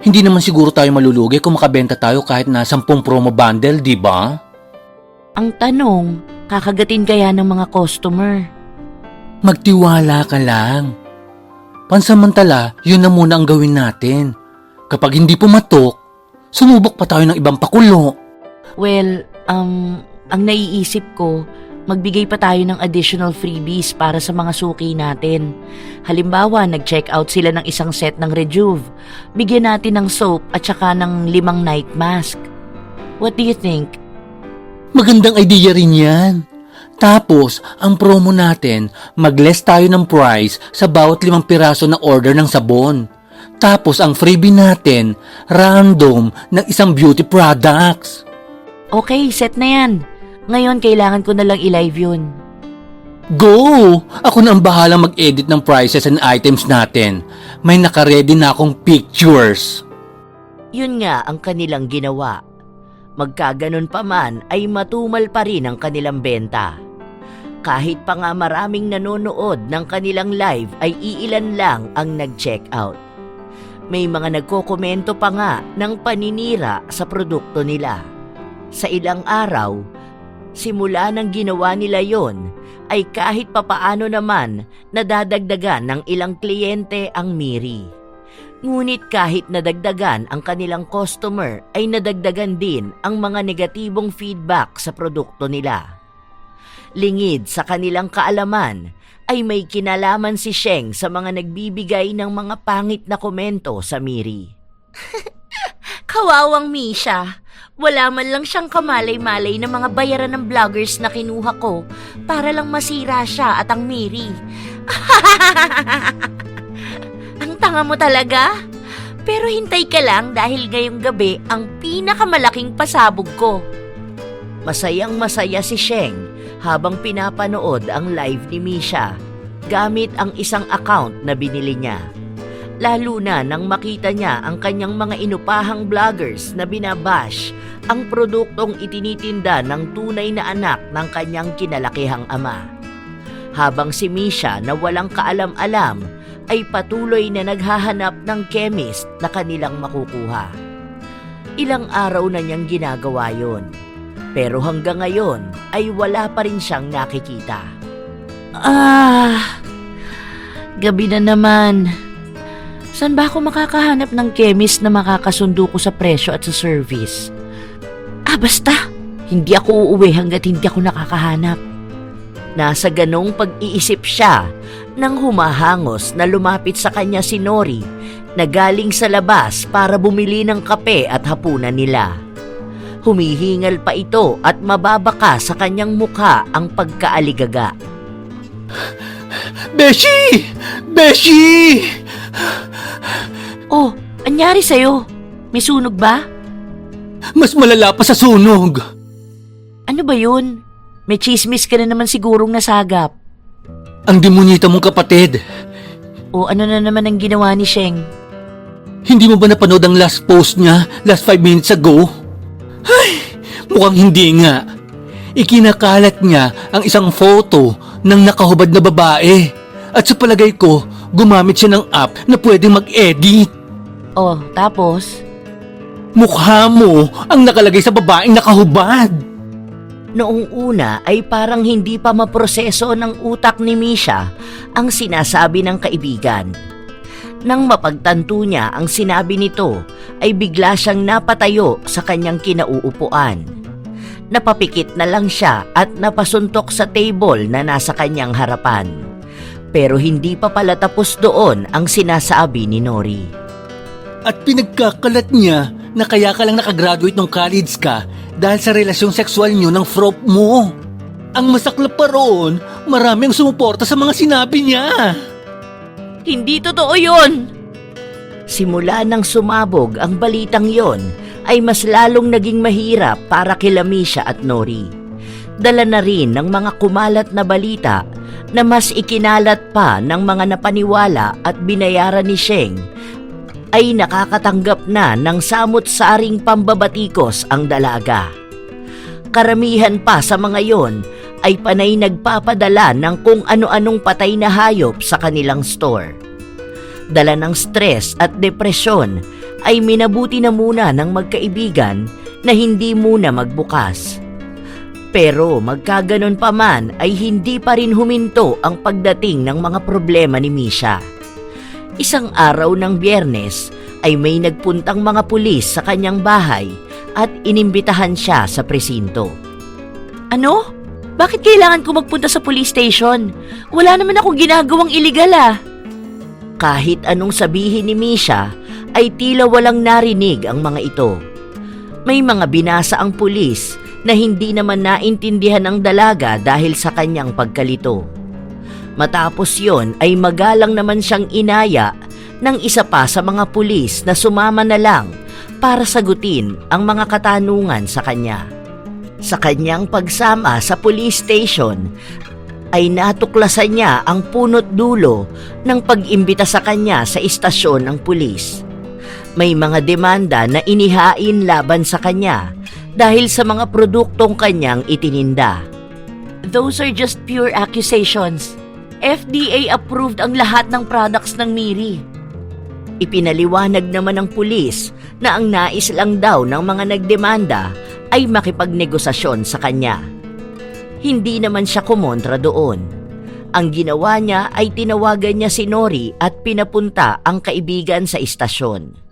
Hindi naman siguro tayo malulugi kung makabenta tayo kahit na 10 promo bundle, di ba? Ang tanong, kakagatin kaya ng mga customer? Magtiwala ka lang. Pansamantala, yun na muna ang gawin natin. Kapag hindi pumatok, sumubok pa tayo ng ibang pakulo. Well, ang naiisip ko, magbigay pa tayo ng additional freebies para sa mga suki natin. Halimbawa, nag-check out sila ng 1 set ng Rejuve. Bigyan natin ng soap at saka ng 5 night mask. What do you think? Magandang idea rin yan. Tapos, ang promo natin, mag-less tayo ng price sa bawat 5 piraso na order ng sabon. Tapos, ang freebie natin, random ng isang beauty products. Okay, set na yan. Ngayon, kailangan ko na lang i-live yun. Go! Ako na ang bahalang mag-edit ng prices and items natin. May nakaredy na akong pictures. Yun nga ang kanilang ginawa. Magkaganon pa man ay matumal pa rin ang kanilang benta. Kahit pa nga maraming nanonood ng kanilang live ay iilan lang ang nag-check out. May mga nagkokomento pa nga ng paninira sa produkto nila. Sa ilang araw, simula ng ginawa nila yon, ay kahit papaano naman nadadagdagan ng ilang kliyente ang Miri. Ngunit kahit nadagdagan ang kanilang customer ay nadagdagan din ang mga negatibong feedback sa produkto nila. Lingid sa kanilang kaalaman ay may kinalaman si Sheng sa mga nagbibigay ng mga pangit na komento sa Miri. Kawawang Misha, wala man lang siyang kamalay-malay na mga bayaran ng vloggers na kinuha ko para lang masira siya at ang Miri. Ang tanga mo talaga? Pero hintay ka lang dahil ngayong gabi ang pinakamalaking pasabog ko. Masayang masaya si Sheng habang pinapanood ang live ni Misha gamit ang isang account na binili niya. Lalo na nang makita niya ang kanyang mga inupahang vloggers na binabash ang produktong itinitinda ng tunay na anak ng kanyang kinalakihang ama. Habang si Misha na walang kaalam-alam ay patuloy na naghahanap ng chemist na kanilang makukuha. Ilang araw na niyang ginagawa yon, pero hanggang ngayon ay wala pa rin siyang nakikita. Gabi na naman. Saan ba ako makakahanap ng chemist na makakasundo ko sa presyo at sa service? Basta, hindi ako uuwi hanggat hindi ako nakakahanap. Nasa ganong pag-iisip siya nang humahangos na lumapit sa kanya si Nori na galing sa labas para bumili ng kape at hapunan nila. Humihingal pa ito at mababaka sa kanyang mukha ang pagkaaligaga. Beshi! Beshi! Oh, anyari sa'yo? May sunog ba? Mas malala pa sa sunog. Ano ba yun? May chismis ka na naman sigurong nasagap. Ang demonyita mong kapatid. O ano na naman ang ginawa ni Sheng? Hindi mo ba napanood ang last post niya last 5 minutes ago? Ay, mukhang hindi nga. Ikinakalat niya ang isang photo ng nakahubad na babae. At sa palagay ko, gumamit siya ng app na pwedeng mag-edit. Oh, tapos? Mukha mo ang nakalagay sa babaeng nakahubad. Noong una ay parang hindi pa maproseso ng utak ni Misha ang sinasabi ng kaibigan. Nang mapagtanto niya ang sinabi nito, ay bigla siyang napatayo sa kanyang kinauupuan. Napapikit na lang siya at napasuntok sa table na nasa kanyang harapan. Pero hindi pa pala tapos doon ang sinasabi ni Nori. At pinagkakalat niya na kaya ka lang nakagraduate ng college ka dahil sa relasyong sexual niyo ng frop mo. Ang masaklap pa roon, marami ang sumuporta sa mga sinabi niya. Hindi totoo yun! Simula nang sumabog ang balitang yon, ay mas lalong naging mahirap para kila Misha at Nori. Dala na rin ng mga kumalat na balita na mas ikinalat pa ng mga napaniwala at binayaran ni Sheng ay nakakatanggap na ng samut-saring pambabatikos ang dalaga. Karamihan pa sa mga yon ay panay nagpapadala ng kung ano-anong patay na hayop sa kanilang store. Dala ng stress at depresyon ay minabuti na muna ng magkaibigan na hindi muna magbukas. Pero magkaganon pa man ay hindi pa rin huminto ang pagdating ng mga problema ni Misha. Isang araw ng Biyernes ay may nagpuntang mga pulis sa kanyang bahay at inimbitahan siya sa presinto. Ano? Bakit kailangan ko magpunta sa police station? Wala naman akong ginagawang iligal ah. Kahit anong sabihin ni Misha, ay tila walang narinig ang mga ito. May mga binasa ang pulis na hindi naman naintindihan ng dalaga dahil sa kanyang pagkalito. Matapos yon ay magalang naman siyang inaya ng isa pa sa mga pulis na sumama na lang para sagutin ang mga katanungan sa kanya. Sa kanyang pagsama sa police station, ay natuklasan niya ang punot dulo ng pag-imbita sa kanya sa istasyon ng pulis. May mga demanda na inihain laban sa kanya dahil sa mga produktong kanyang itininda. Those are just pure accusations. FDA approved ang lahat ng products ng Miri. Ipinaliwanag naman ng pulis na ang nais lang daw ng mga nagdemanda ay makipagnegosasyon sa kanya. Hindi naman siya kumontra doon. Ang ginawa niya ay tinawagan niya si Nori at pinapunta ang kaibigan sa istasyon.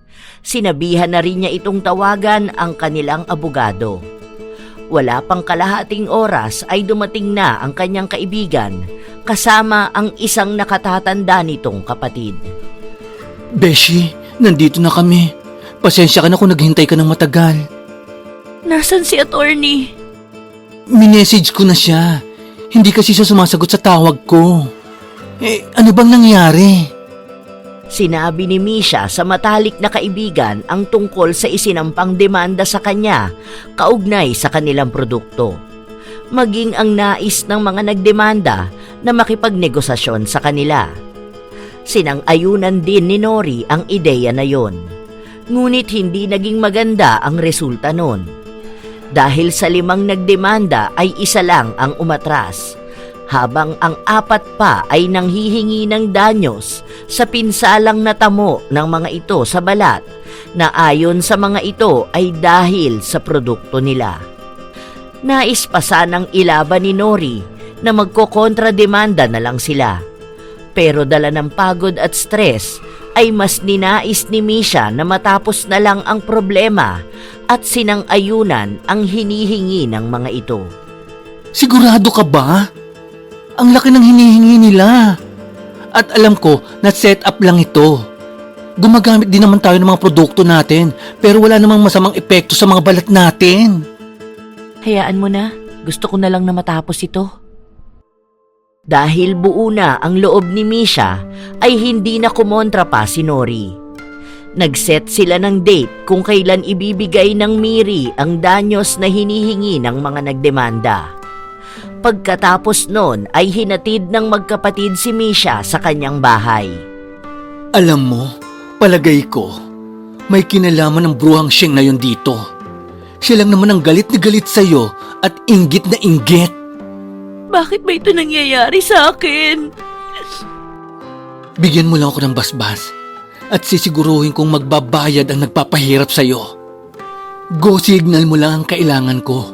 Sinabihan na rin niya itong tawagan ang kanilang abogado. Wala pang kalahating oras ay dumating na ang kanyang kaibigan kasama ang isang nakatatanda nitong kapatid. Beshi, nandito na kami. Pasensya ka na kung naghintay ka ng matagal. Nasaan si attorney? Minessage ko na siya. Hindi kasi siya sumasagot sa tawag ko. Ano bang nangyari? Sinabi ni Misha sa matalik na kaibigan ang tungkol sa isinampang demanda sa kanya kaugnay sa kanilang produkto. Maging ang nais ng mga nagdemanda na makipagnegosasyon sa kanila. Sinang-ayunan din ni Nori ang ideya na yon. Ngunit hindi naging maganda ang resulta nun. Dahil sa 5 nagdemanda ay isa lang ang umatras, habang ang 4 pa ay nanghihingi ng danyos sa pinsalang natamo ng mga ito sa balat na ayon sa mga ito ay dahil sa produkto nila. Nais pa sanang ilaban ni Nori na magkokontrademanda na lang sila. Pero dala ng pagod at stress ay mas ninais ni Misha na matapos na lang ang problema at sinang-ayunan ang hinihingi ng mga ito. Sigurado ka ba? Ang laki ng hinihingi nila. At alam ko na set up lang ito. Gumagamit din naman tayo ng mga produkto natin pero wala namang masamang epekto sa mga balat natin. Hayaan mo na, gusto ko na lang na matapos ito. Dahil buo na ang loob ni Misha, ay hindi na kumontra pa si Nori. Nag-set sila ng date kung kailan ibibigay ng Miri ang danyos na hinihingi ng mga nagdemanda. Pagkatapos nun ay hinatid ng magkapatid si Misha sa kanyang bahay. Alam mo, palagay ko, may kinalaman ng bruhang Sheng na yun dito. Siya lang naman ang galit na galit sa'yo at inggit na inggit. Bakit ba ito nangyayari sa akin? Bigyan mo lang ako ng basbas at sisiguruhin kong magbabayad ang nagpapahirap sa'yo. Go signal mo lang ang kailangan ko.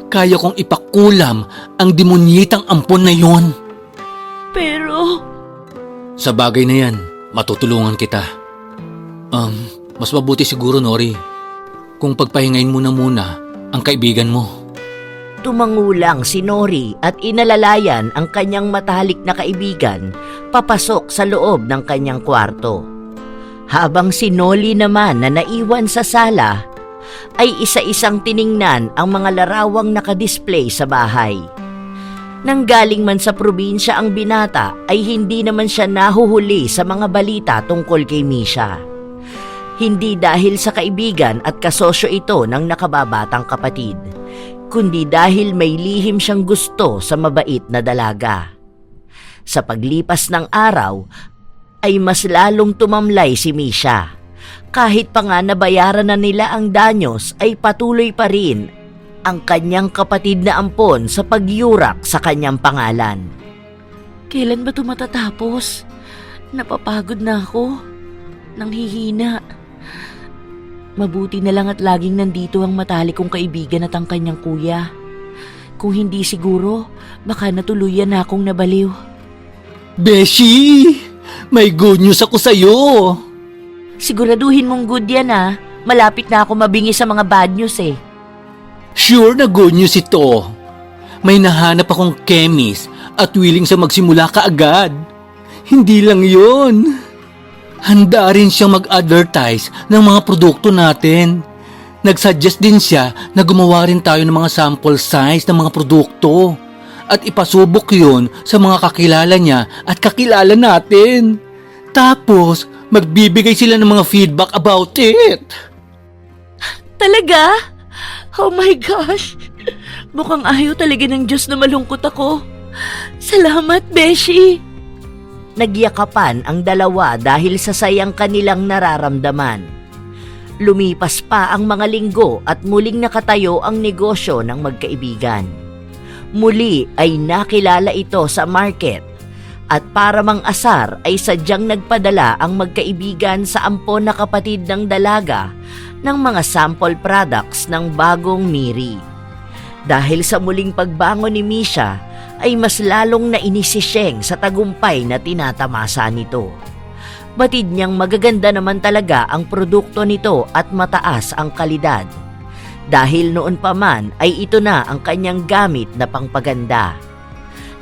Kaya kong ipakulam ang demonyitang ampon na yon. Pero... Sa bagay na yan, matutulungan kita. Mas mabuti siguro, Nori, kung pagpahingain mo na muna ang kaibigan mo. Tumangulang si Nori at inalalayan ang kanyang matalik na kaibigan papasok sa loob ng kanyang kwarto. Habang si Noli naman na naiwan sa sala ay isa-isang tiningnan ang mga larawang nakadisplay sa bahay. Nanggaling man sa probinsya ang binata ay hindi naman siya nahuhuli sa mga balita tungkol kay Misha. Hindi dahil sa kaibigan at kasosyo ito ng nakababatang kapatid, kundi dahil may lihim siyang gusto sa mabait na dalaga. Sa paglipas ng araw, ay mas lalong tumamlay si Misha. Kahit pa nga nabayaran na nila ang danyos ay patuloy pa rin ang kanyang kapatid na ampon sa pagyurak sa kanyang pangalan. Kailan ba ito matatapos? Napapagod na ako. Nanghihina. Mabuti na lang at laging nandito ang matalik kong kaibigan at ang kanyang kuya. Kung hindi siguro, baka natuluyan na akong nabaliw. Beshi! May good news ako sa'yo! Siguraduhin mong good yan ah. Malapit na ako mabingi sa mga bad news eh. Sure na good news ito. May nahanap akong chemist at willing sa magsimula kaagad. Hindi lang yun. Handa rin siyang mag-advertise ng mga produkto natin. Nagsuggest din siya na gumawa rin tayo ng mga sample size ng mga produkto at ipasubok yun sa mga kakilala niya at kakilala natin. Tapos, magbibigay sila ng mga feedback about it. Talaga? Oh my gosh! Mukhang ayaw talaga ng Diyos na malungkot ako. Salamat, Beshi! Nagyakapan ang dalawa dahil sa sayang kanilang nararamdaman. Lumipas pa ang mga linggo at muling nakatayo ang negosyo ng magkaibigan. Muli ay nakilala ito sa market at para mang-asar ay sadyang nagpadala ang magkaibigan sa ampon na kapatid ng dalaga ng mga sample products ng bagong Miri. Dahil sa muling pagbangon ni Misha ay mas lalong nainis si Sheng sa tagumpay na tinatamasa nito. Batid niyang magaganda naman talaga ang produkto nito at mataas ang kalidad. Dahil noon pa man ay ito na ang kanyang gamit na pangpaganda.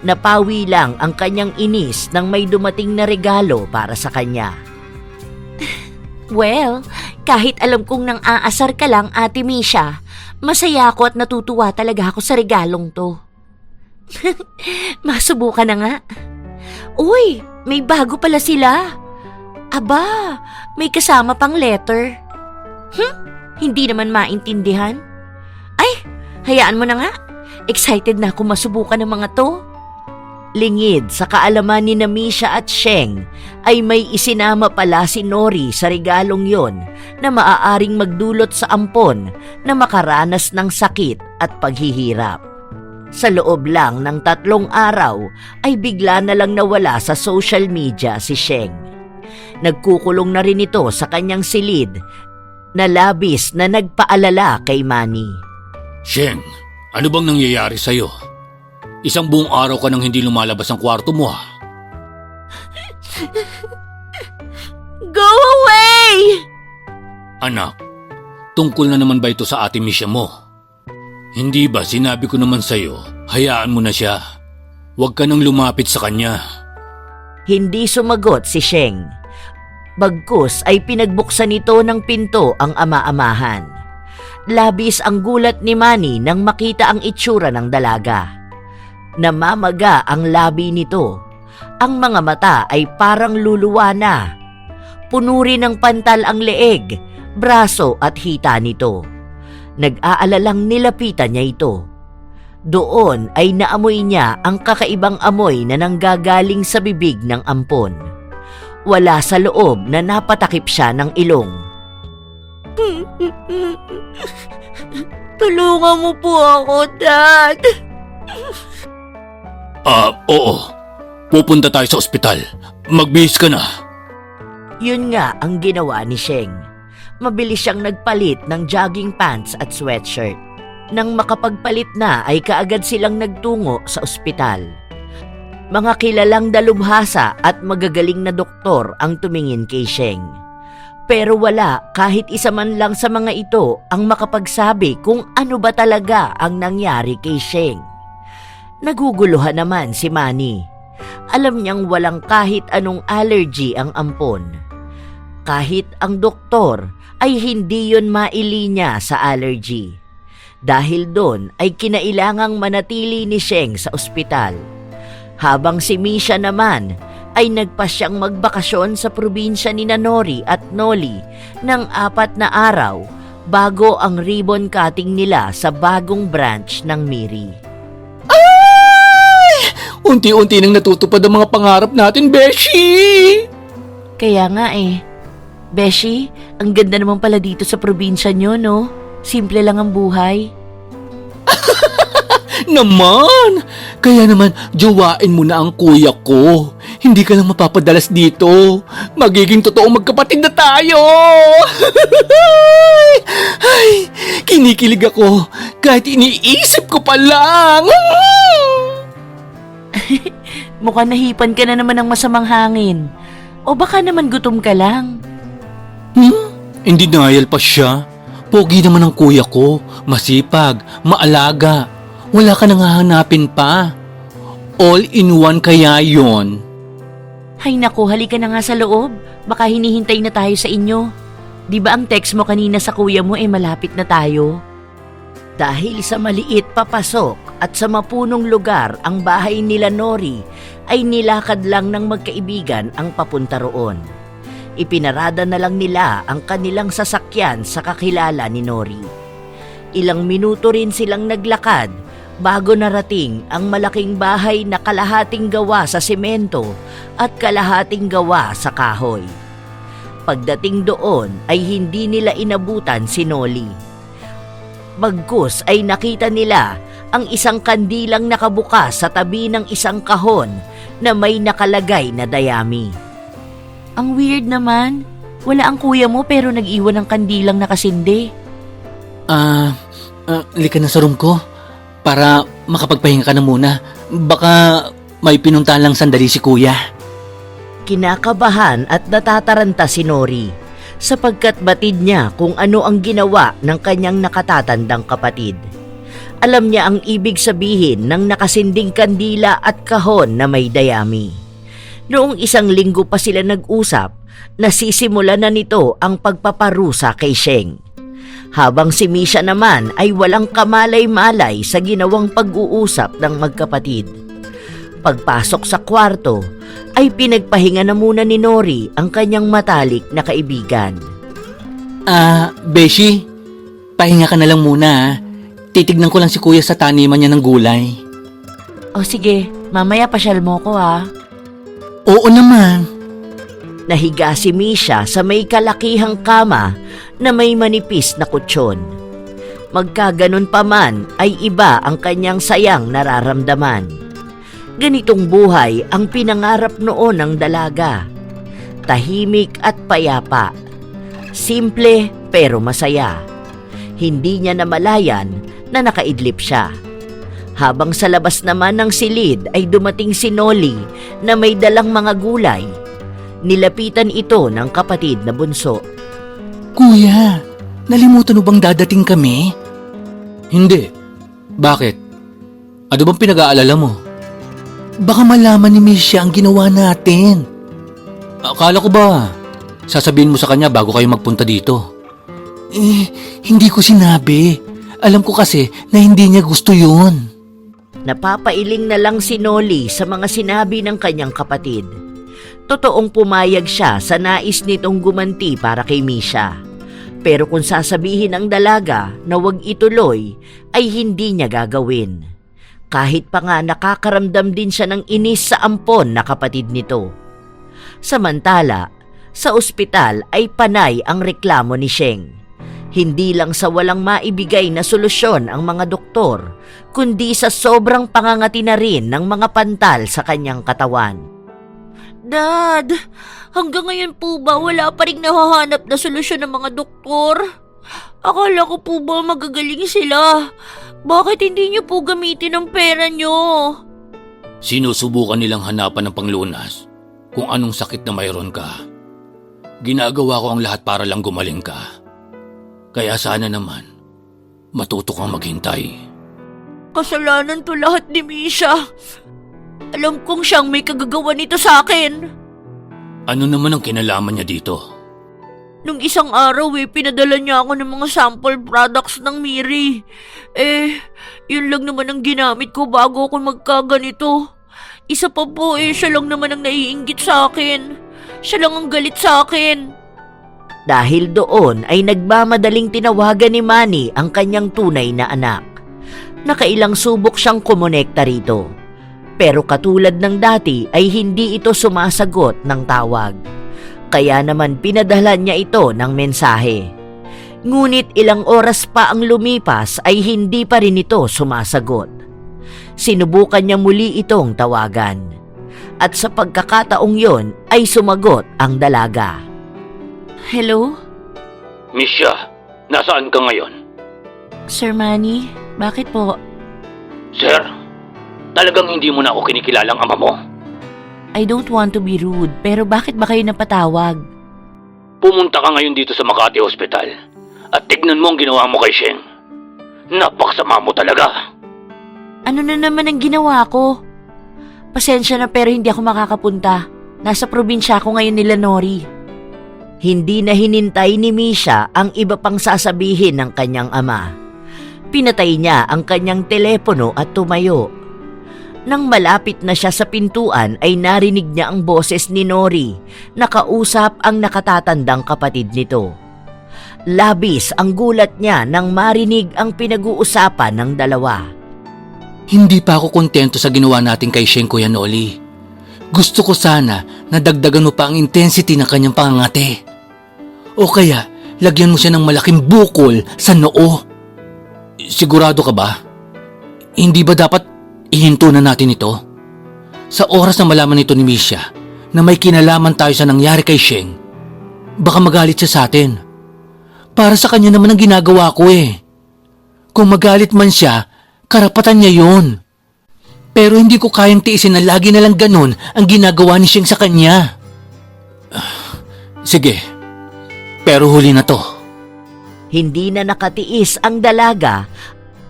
Napawi lang ang kanyang inis nang may dumating na regalo para sa kanya. Well, kahit alam kong nang aasar ka lang, Ate Misha, masaya ako at natutuwa talaga ako sa regalong to. Masubukan na nga. Uy, may bago pala sila. Aba, may kasama pang letter. Hindi naman maintindihan. Ay, hayaan mo na nga. Excited na ako masubukan ng mga to. Lingid sa kaalaman ni Misha at Sheng ay may isinama pala si Nori sa regalong yon na maaaring magdulot sa ampon na makaranas ng sakit at paghihirap. Sa loob lang ng 3 araw ay bigla na lang nawala sa social media si Sheng. Nagkukulong na rin ito sa kanyang silid na labis na nagpaalala kay Manny. Sheng, ano bang nangyayari sa'yo? Isang buong araw ka nang hindi lumalabas ang kwarto mo ha? Go away! Anak, tungkol na naman ba ito sa Ate Misha mo? Hindi ba sinabi ko naman sa'yo, hayaan mo na siya. Huwag ka nang lumapit sa kanya. Hindi sumagot si Sheng. Bagkus ay pinagbuksan nito ng pinto ang ama-amahan. Labis ang gulat ni Manny nang makita ang itsura ng dalaga. Namamaga ang labi nito. Ang mga mata ay parang luluwa na. Puno rin ng pantal ang leeg, braso at hita nito. Nag-aalalang nilapitan niya ito. Doon ay naamoy niya ang kakaibang amoy na nanggagaling sa bibig ng ampon. Wala sa loob na napatakip siya ng ilong. Tulungan mo po ako, Dad. Oo. Pupunta tayo sa ospital. Magbihis ka na. Yun nga ang ginawa ni Sheng. Mabilis siyang nagpalit ng jogging pants at sweatshirt. Nang makapagpalit na ay kaagad silang nagtungo sa ospital. Mga kilalang dalubhasa at magagaling na doktor ang tumingin kay Sheng. Pero wala kahit isa man lang sa mga ito ang makapagsabi kung ano ba talaga ang nangyari kay Sheng. Naguguluhan naman si Manny. Alam niyang walang kahit anong allergy ang ampon. Kahit ang doktor ay hindi yon mailinya sa allergy. Dahil doon ay kinailangang manatili ni Sheng sa ospital. Habang si Misha naman ay nagpasyang magbakasyon sa probinsya ni Nori at Noli ng 4 na araw bago ang ribbon cutting nila sa bagong branch ng Miri. Ay! Unti-unti nang natutupad ang mga pangarap natin, Beshi! Kaya nga Beshi, ang ganda naman pala dito sa probinsya nyo, no? Simple lang ang buhay. Naman! Kaya naman, jowain mo na ang kuya ko. Hindi ka lang mapapadalas dito. Magiging totoong magkapatid na tayo! Ay, kinikilig ako kahit iniisip ko pa lang. Mukhang nahipan ka na naman ng masamang hangin. O baka naman gutom ka lang. In denial pa siya. Pogi naman ang kuya ko. Masipag, maalaga. Wala ka nang hahanapin pa. All in one kaya yon. Hay naku, halika na nga sa loob. Baka hinihintay na tayo sa inyo. Di ba ang text mo kanina sa kuya mo malapit na tayo? Dahil sa maliit papasok at sa mapunong lugar ang bahay nila Nori, ay nilakad lang ng magkaibigan ang papunta roon. Ipinarada na lang nila ang kanilang sasakyan sa kakilala ni Nori. Ilang minuto rin silang naglakad bago narating ang malaking bahay na kalahating gawa sa semento at kalahating gawa sa kahoy. Pagdating doon ay hindi nila inabutan si Noli. Bagkus ay nakita nila ang isang kandilang nakabukas sa tabi ng isang kahon na may nakalagay na dayami. Ang weird naman. Wala ang kuya mo pero nag-iwan ng kandilang nakasindi. Lika na sa room ko para makapagpahinga ka na muna. Baka may pinuntahan lang sandali si kuya. Kinakabahan at natataranta si Nori sapagkat batid niya kung ano ang ginawa ng kanyang nakatatandang kapatid. Alam niya ang ibig sabihin ng nakasinding kandila at kahon na may dayami. Noong 1 linggo pa sila nag-usap, nasisimula na nito ang pagpaparusa kay Sheng. Habang si Misha naman ay walang kamalay-malay sa ginawang pag-uusap ng magkapatid. Pagpasok sa kwarto, ay pinagpahinga na muna ni Nori ang kanyang matalik na kaibigan. Beshi, pahinga ka na lang muna. Titignan ko lang si kuya sa taniman niya ng gulay. O sige, mamaya pasyal mo ko Oo naman. Nahiga si Misha sa may kalakihang kama na may manipis na kutsyon. Magkaganon pa man ay iba ang kanyang sayang nararamdaman. Ganitong buhay ang pinangarap noon ng dalaga. Tahimik at payapa. Simple pero masaya. Hindi niya namalayan na nakaidlip siya. Habang sa labas naman ng silid ay dumating si Noli na may dalang mga gulay. Nilapitan ito ng kapatid na bunso. Kuya, nalimutan mo bang dadating kami? Hindi. Bakit? Ano bang pinag-aalala mo? Baka malaman ni Misha ang ginawa natin. Akala ko ba sasabihin mo sa kanya bago kayo magpunta dito? Hindi ko sinabi. Alam ko kasi na hindi niya gusto yun. Napapailing na lang si Noli sa mga sinabi ng kanyang kapatid. Totoong pumayag siya sa nais nitong gumanti para kay Misha. Pero kung sasabihin ng dalaga na huwag ituloy, ay hindi niya gagawin. Kahit pa nga nakakaramdam din siya ng inis sa ampon na kapatid nito. Samantala, sa ospital ay panay ang reklamo ni Sheng. Hindi lang sa walang maibigay na solusyon ang mga doktor, kundi sa sobrang pangangati na rin ng mga pantal sa kanyang katawan. Dad, hanggang ngayon po ba wala pa rin nahahanap na solusyon ng mga doktor? Akala ko po ba magagaling sila? Bakit hindi niyo po gamitin ang pera niyo? Sinusubukan nilang hanapan ng panglunas kung anong sakit na mayroon ka. Ginagawa ko ang lahat para lang gumaling ka. Kaya sana naman, matuto kang maghintay. Kasalanan to lahat ni Misha. Alam kong siyang may kagagawa nito sa akin. Ano naman ang kinalaman niya dito? Nung isang araw pinadala niya ako ng mga sample products ng Miri. Yun lang naman ang ginamit ko bago ako magkaganito. Isa pa po siya lang naman ang naiinggit sa akin. Siya lang ang galit sa akin. Dahil doon ay nagmamadaling tinawagan ni Manny ang kanyang tunay na anak. Nakailang subok siyang kumonekta rito. Pero katulad ng dati ay hindi ito sumasagot ng tawag. Kaya naman pinadala niya ito ng mensahe. Ngunit ilang oras pa ang lumipas ay hindi pa rin ito sumasagot. Sinubukan niya muli itong tawagan. At sa pagkakataong yon ay sumagot ang dalaga. Hello? Misha, nasaan ka ngayon? Sir Manny, bakit po? Sir, talagang hindi mo na ako kinikilalang ama mo? I don't want to be rude, pero bakit ba kayo napatawag? Pumunta ka ngayon dito sa Makati Hospital at tignan mo ang ginawa mo kay Sheng. Napakasama mo talaga. Ano na naman ang ginawa ko? Pasensya na pero hindi ako makakapunta. Nasa probinsya ako ngayon nila Nori. Hindi na hinintay ni Misha ang iba pang sasabihin ng kanyang ama. Pinatay niya ang kanyang telepono at tumayo. Nang malapit na siya sa pintuan ay narinig niya ang boses ni Nori na kausap ang nakatatandang kapatid nito. Labis ang gulat niya nang marinig ang pinag-uusapan ng dalawa. Hindi pa ako kontento sa ginawa natin kay Sheng, Kuya Noli. Gusto ko sana na dagdagan mo pa ang intensity ng kanyang pangangate. O kaya, lagyan mo siya ng malaking bukol sa noo. Sigurado ka ba? Hindi ba dapat ihinto na natin ito? Sa oras na malaman nito ni Misha na may kinalaman tayo sa nangyari kay Sheng, baka magalit siya sa atin. Para sa kanya naman ang ginagawa ko Kung magalit man siya, karapatan niya yun. Pero hindi ko kayang tiisin na lagi na lang ganun ang ginagawa ni Sheng sa kanya. Sige, pero huli na to. Hindi na nakatiis ang dalaga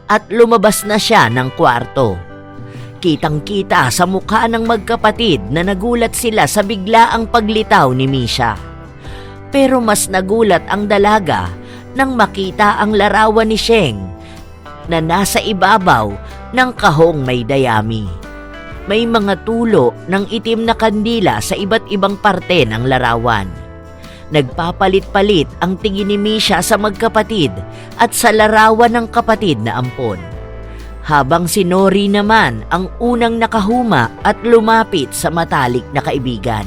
at lumabas na siya ng kwarto. Kitang-kita sa mukha ng magkapatid na nagulat sila sa biglaang paglitaw ni Misha. Pero mas nagulat ang dalaga nang makita ang larawan ni Sheng na nasa ibabaw ng kahong may dayami. May mga tulo ng itim na kandila sa iba't ibang parte ng larawan. Nagpapalit-palit ang tingin ni Misha sa magkapatid at sa larawan ng kapatid na ampon. Habang si Nori naman ang unang nakahuma at lumapit sa matalik na kaibigan.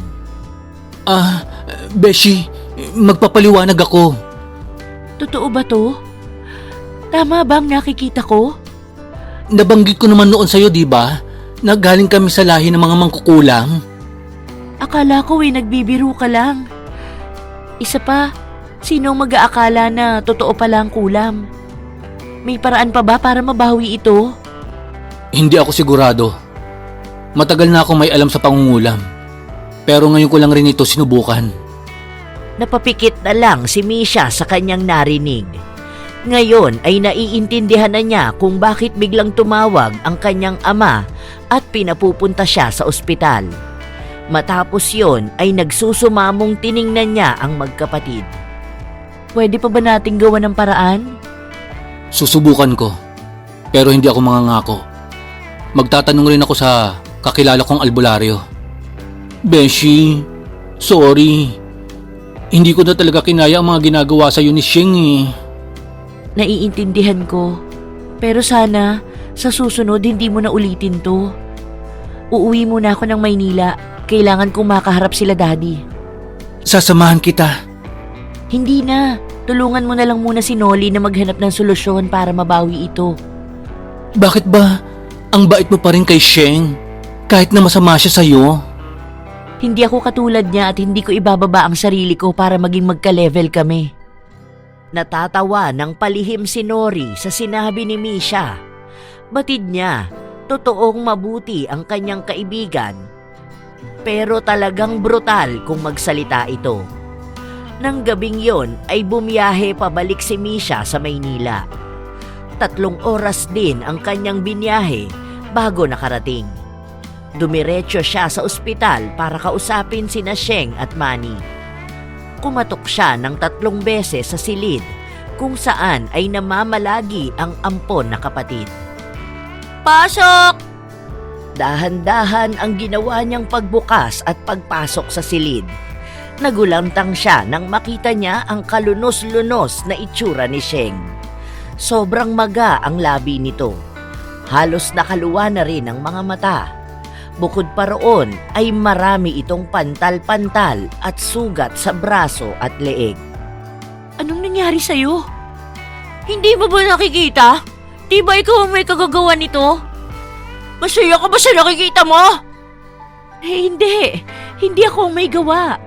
Beshi, magpapaliwanag ako. Totoo ba to? Tama ba ang nakikita ko? Nabanggit ko naman noon sa'yo, di ba? Na galing kami sa lahi ng mga mangkukulam. Akala ko nagbibiro ka lang. Isa pa, sino mag-aakala na totoo pala ang kulam? May paraan pa ba para mabawi ito? Hindi ako sigurado. Matagal na akong may alam sa pangungulam. Pero ngayon ko lang rin ito sinubukan. Napapikit na lang si Misha sa kanyang narinig. Ngayon ay naiintindihan na niya kung bakit biglang tumawag ang kanyang ama at pinapupunta siya sa ospital. Matapos yon ay nagsusumamong tiningnan niya ang magkapatid. Pwede pa ba nating gawa ng paraan? Susubukan ko. Pero hindi ako mangangako. Magtatanong rin ako sa kakilala kong albularyo. Beshi, sorry. Hindi ko na talaga kinaya ang mga ginagawa sa'yo ni Sheng Naiintindihan ko. Pero sana, sa susunod hindi mo na ulitin to. Uuwi muna ako ng Maynila. Kailangan kong makaharap sila daddy. Sasamahan kita. Hindi na. Tulungan mo na lang muna si Noli na maghanap ng solusyon para mabawi ito. Bakit ba ang bait mo pa rin kay Sheng kahit na masama siya sa'yo? Hindi ako katulad niya at hindi ko ibababa ang sarili ko para maging magka-level kami. Natatawa ng palihim si Nori sa sinabi ni Misha. Batid niya, totoong mabuti ang kanyang kaibigan. Pero talagang brutal kung magsalita ito. Nang gabing yon ay bumiyahe pabalik si Misha sa Maynila. 3 oras din ang kanyang biniyahe bago nakarating. Dumiretso siya sa ospital para kausapin sina Sheng at Manny. Kumatok siya ng 3 beses sa silid kung saan ay namamalagi ang ampon na kapatid. "Pasok!" Dahan-dahan ang ginawa niyang pagbukas at pagpasok sa silid. Nagulantang siya nang makita niya ang kalunos-lunos na itsura ni Sheng. Sobrang maga ang labi nito. Halos nakaluwa na rin ang mga mata. Bukod pa roon ay marami itong pantal-pantal at sugat sa braso at leeg. "Anong nangyari sa'yo? Hindi mo ba nakikita? Di ba ikaw ang may kagagawa nito? Masaya ka ba sa nakikita mo?" Hindi. Hindi ako ang may gawa."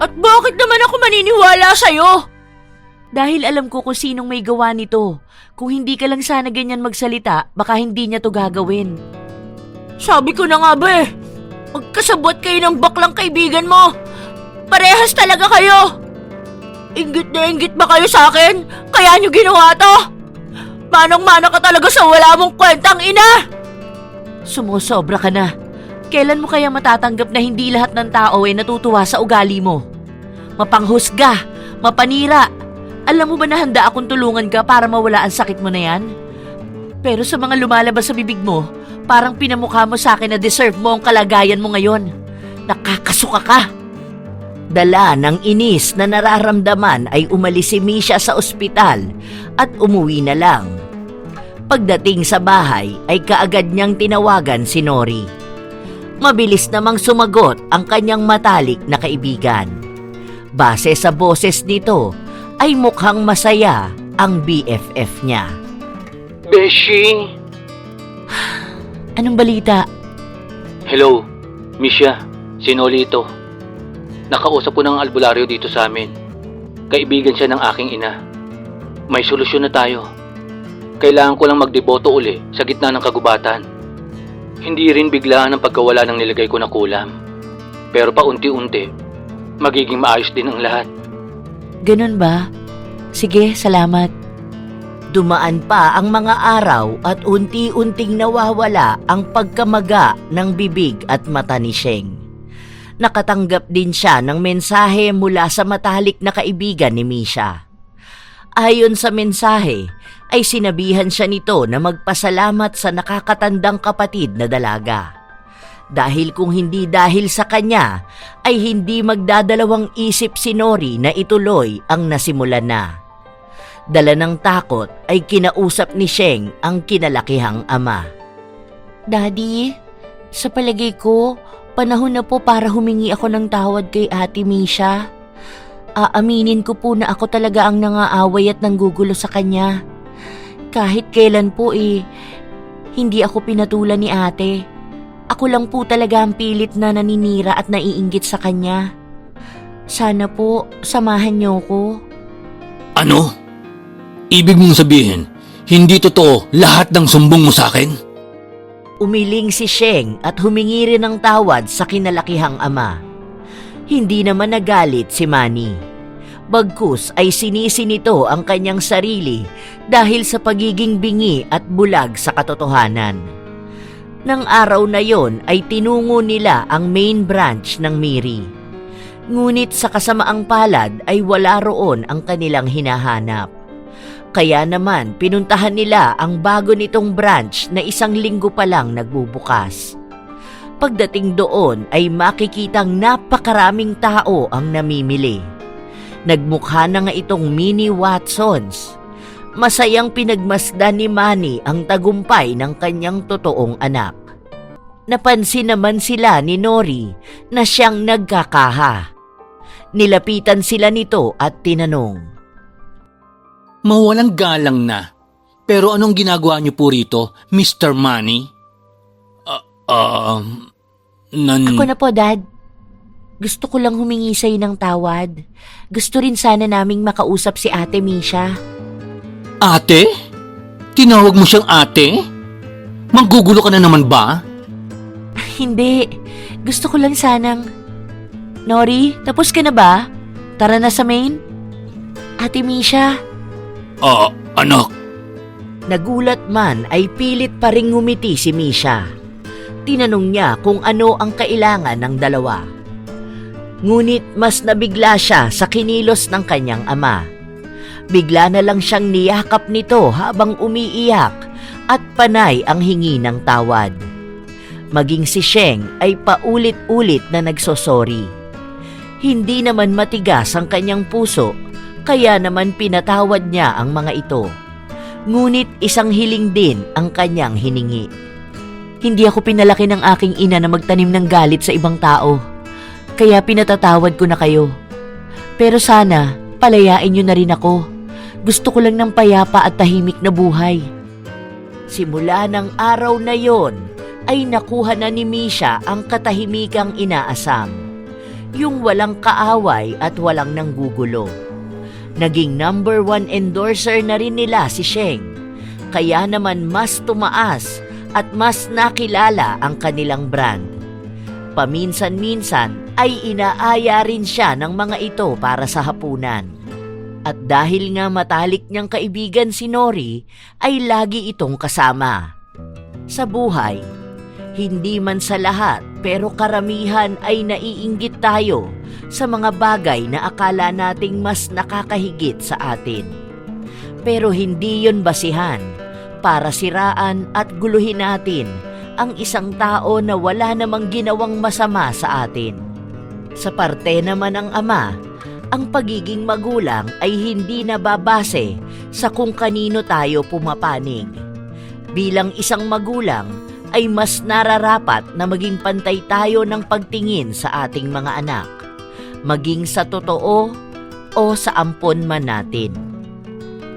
"At bakit naman ako maniniwala sa'yo?" "Dahil alam ko kung sinong may gawa nito. Kung hindi ka lang sana ganyan magsalita, baka hindi niya to gagawin." "Sabi ko na nga ba eh, magkasabot kayo ng baklang kaibigan mo. Parehas talaga kayo. Inggit na inggit ba kayo sa akin? Kaya niyo ginawa to? Manang-mana ka talaga sa wala mong kwentang ina!" "Sumusobra ka na. Kailan mo kaya matatanggap na hindi lahat ng tao ay natutuwa sa ugali mo? Mapanghusga, mapanira. Alam mo ba na handa akong tulungan ka para mawala ang sakit mo na yan? Pero sa mga lumalabas sa bibig mo, parang pinamukha mo sa akin na deserve mo ang kalagayan mo ngayon. Nakakasuka ka." Dala ng inis na nararamdaman ay umalis si Misha sa ospital at umuwi na lang. Pagdating sa bahay ay kaagad niyang tinawagan si Nori. Mabilis namang sumagot ang kanyang matalik na kaibigan. Base sa boses nito ay mukhang masaya ang BFF niya. Beshi! "Anong balita?" Hello, Misha. Sinoli ito. Nakausap ko ng albularyo dito sa amin. Kaibigan siya ng aking ina. May solusyon na tayo. Kailangan ko lang magdeboto uli sa gitna ng kagubatan. Hindi rin biglaan ang pagkawala ng nilagay ko na kulam. Pero paunti-unti, magiging maayos din ang lahat. "Ganun ba? Sige, salamat." Dumaan pa ang mga araw at unti-unting nawawala ang pagkamaga ng bibig at mata ni Sheng. Nakatanggap din siya ng mensahe mula sa matalik na kaibigan ni Misha. Ayon sa mensahe, ay sinabihan siya nito na magpasalamat sa nakakatandang kapatid na dalaga. Dahil kung hindi dahil sa kanya, ay hindi magdadalawang isip si Nori na ituloy ang nasimulan na. Dala ng takot ay kinausap ni Sheng ang kinalakihang ama. "Daddy, sa palagay ko, panahon na po para humingi ako ng tawad kay Ate Misha. Aaminin ko po na ako talaga ang nangaaway at nanggugulo sa kanya. Kahit kailan po hindi ako pinatulan ni ate. Ako lang po talaga ang pilit na naninira at naiinggit sa kanya. Sana po, samahan niyo ko." Ano? Ibig mong sabihin, hindi totoo lahat ng sumbong mo sa akin? Umiling si Sheng at humingi rin ng tawad sa kinalakihang ama. Hindi naman nagalit si Manny. Bagkus ay sinisi nito ang kanyang sarili dahil sa pagiging bingi at bulag sa katotohanan. Nang araw na yon ay tinungo nila ang main branch ng Miri. Ngunit sa kasamaang palad ay wala roon ang kanilang hinahanap. Kaya naman pinuntahan nila ang bago nitong branch na 1 linggo pa lang nagbubukas. Pagdating doon ay makikitang napakaraming tao ang namimili. Nagmukha na nga itong mini Watsons. Masayang pinagmasdan ni Manny ang tagumpay ng kanyang totoong anak. Napansin naman sila ni Nori na siyang nagkakaha. Nilapitan sila nito at tinanong, Mawalang galang na. Pero anong ginagawa niyo po rito, Mr. Manny? "Ako na po, Dad. Gusto ko lang humingi sa'yo ng tawad. Gusto rin sana naming makausap si Ate Misha." Ate? Tinawag mo siyang ate? Manggugulo ka na naman ba? Hindi. Gusto ko lang sanang... Nori, tapos ka na ba? Tara na sa main? Ate Misha? Anak. Nagulat man ay pilit pa ring ngumiti si Misha. Tinanong niya kung ano ang kailangan ng dalawa. Ngunit mas nabigla siya sa kinilos ng kanyang ama. Bigla na lang siyang niyakap nito habang umiiyak at panay ang hingi ng tawad. Maging si Sheng ay paulit-ulit na nagsosorry. Hindi naman matigas ang kanyang puso, kaya naman pinatawad niya ang mga ito. Ngunit isang hiling din ang kanyang hiningi. Hindi ako pinalaki ng aking ina na magtanim ng galit sa ibang tao. Kaya pinatatawad ko na kayo. Pero sana, palayain niyo na rin ako. Gusto ko lang ng payapa at tahimik na buhay. Simula ng araw na yon, ay nakuha na ni Misha ang katahimikang inaasam. Yung walang kaaway at walang nanggugulo. Naging number 1 endorser na rin nila si Sheng. Kaya naman mas tumaas at mas nakilala ang kanilang brand. Paminsan-minsan ay inaaya rin siya ng mga ito para sa hapunan. At dahil nga matalik niyang kaibigan si Nori, ay lagi itong kasama. Sa buhay, hindi man sa lahat pero karamihan ay naiinggit tayo sa mga bagay na akala nating mas nakakahigit sa atin. Pero hindi yon basihan para siraan at guluhin natin ang isang tao na wala namang ginawang masama sa atin. Sa parte naman ng ama, ang pagiging magulang ay hindi nababase sa kung kanino tayo pumapanig. Bilang isang magulang ay mas nararapat na maging pantay tayo ng pagtingin sa ating mga anak, maging sa totoo o sa ampon man natin.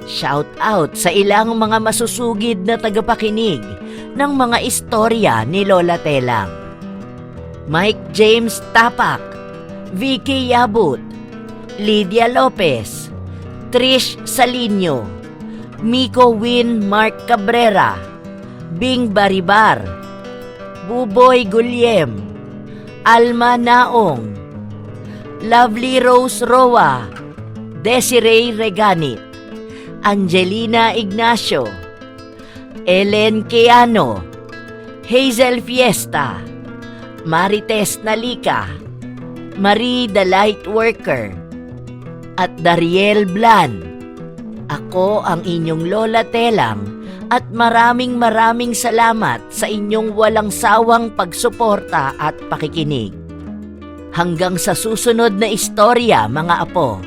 Shout out sa ilang mga masusugid na tagapakinig ng mga istorya ni Lola Telang. Mike James Tapak, Vicky Yabut, Lydia Lopez, Trish Salinyo, Miko Win Mark Cabrera, Bing Baribar, Buboy Gulyem, Alma Naong, Lovely Rose Roa, Desiree Reganit, Angelina Ignacio, Ellen Keano, Hazel Fiesta, Marites Nalika, Marie the Lightworker, at Dariel Blan. Ako ang inyong Lola Telang at maraming salamat sa inyong walang sawang pagsuporta at pakikinig. Hanggang sa susunod na istorya, mga apo.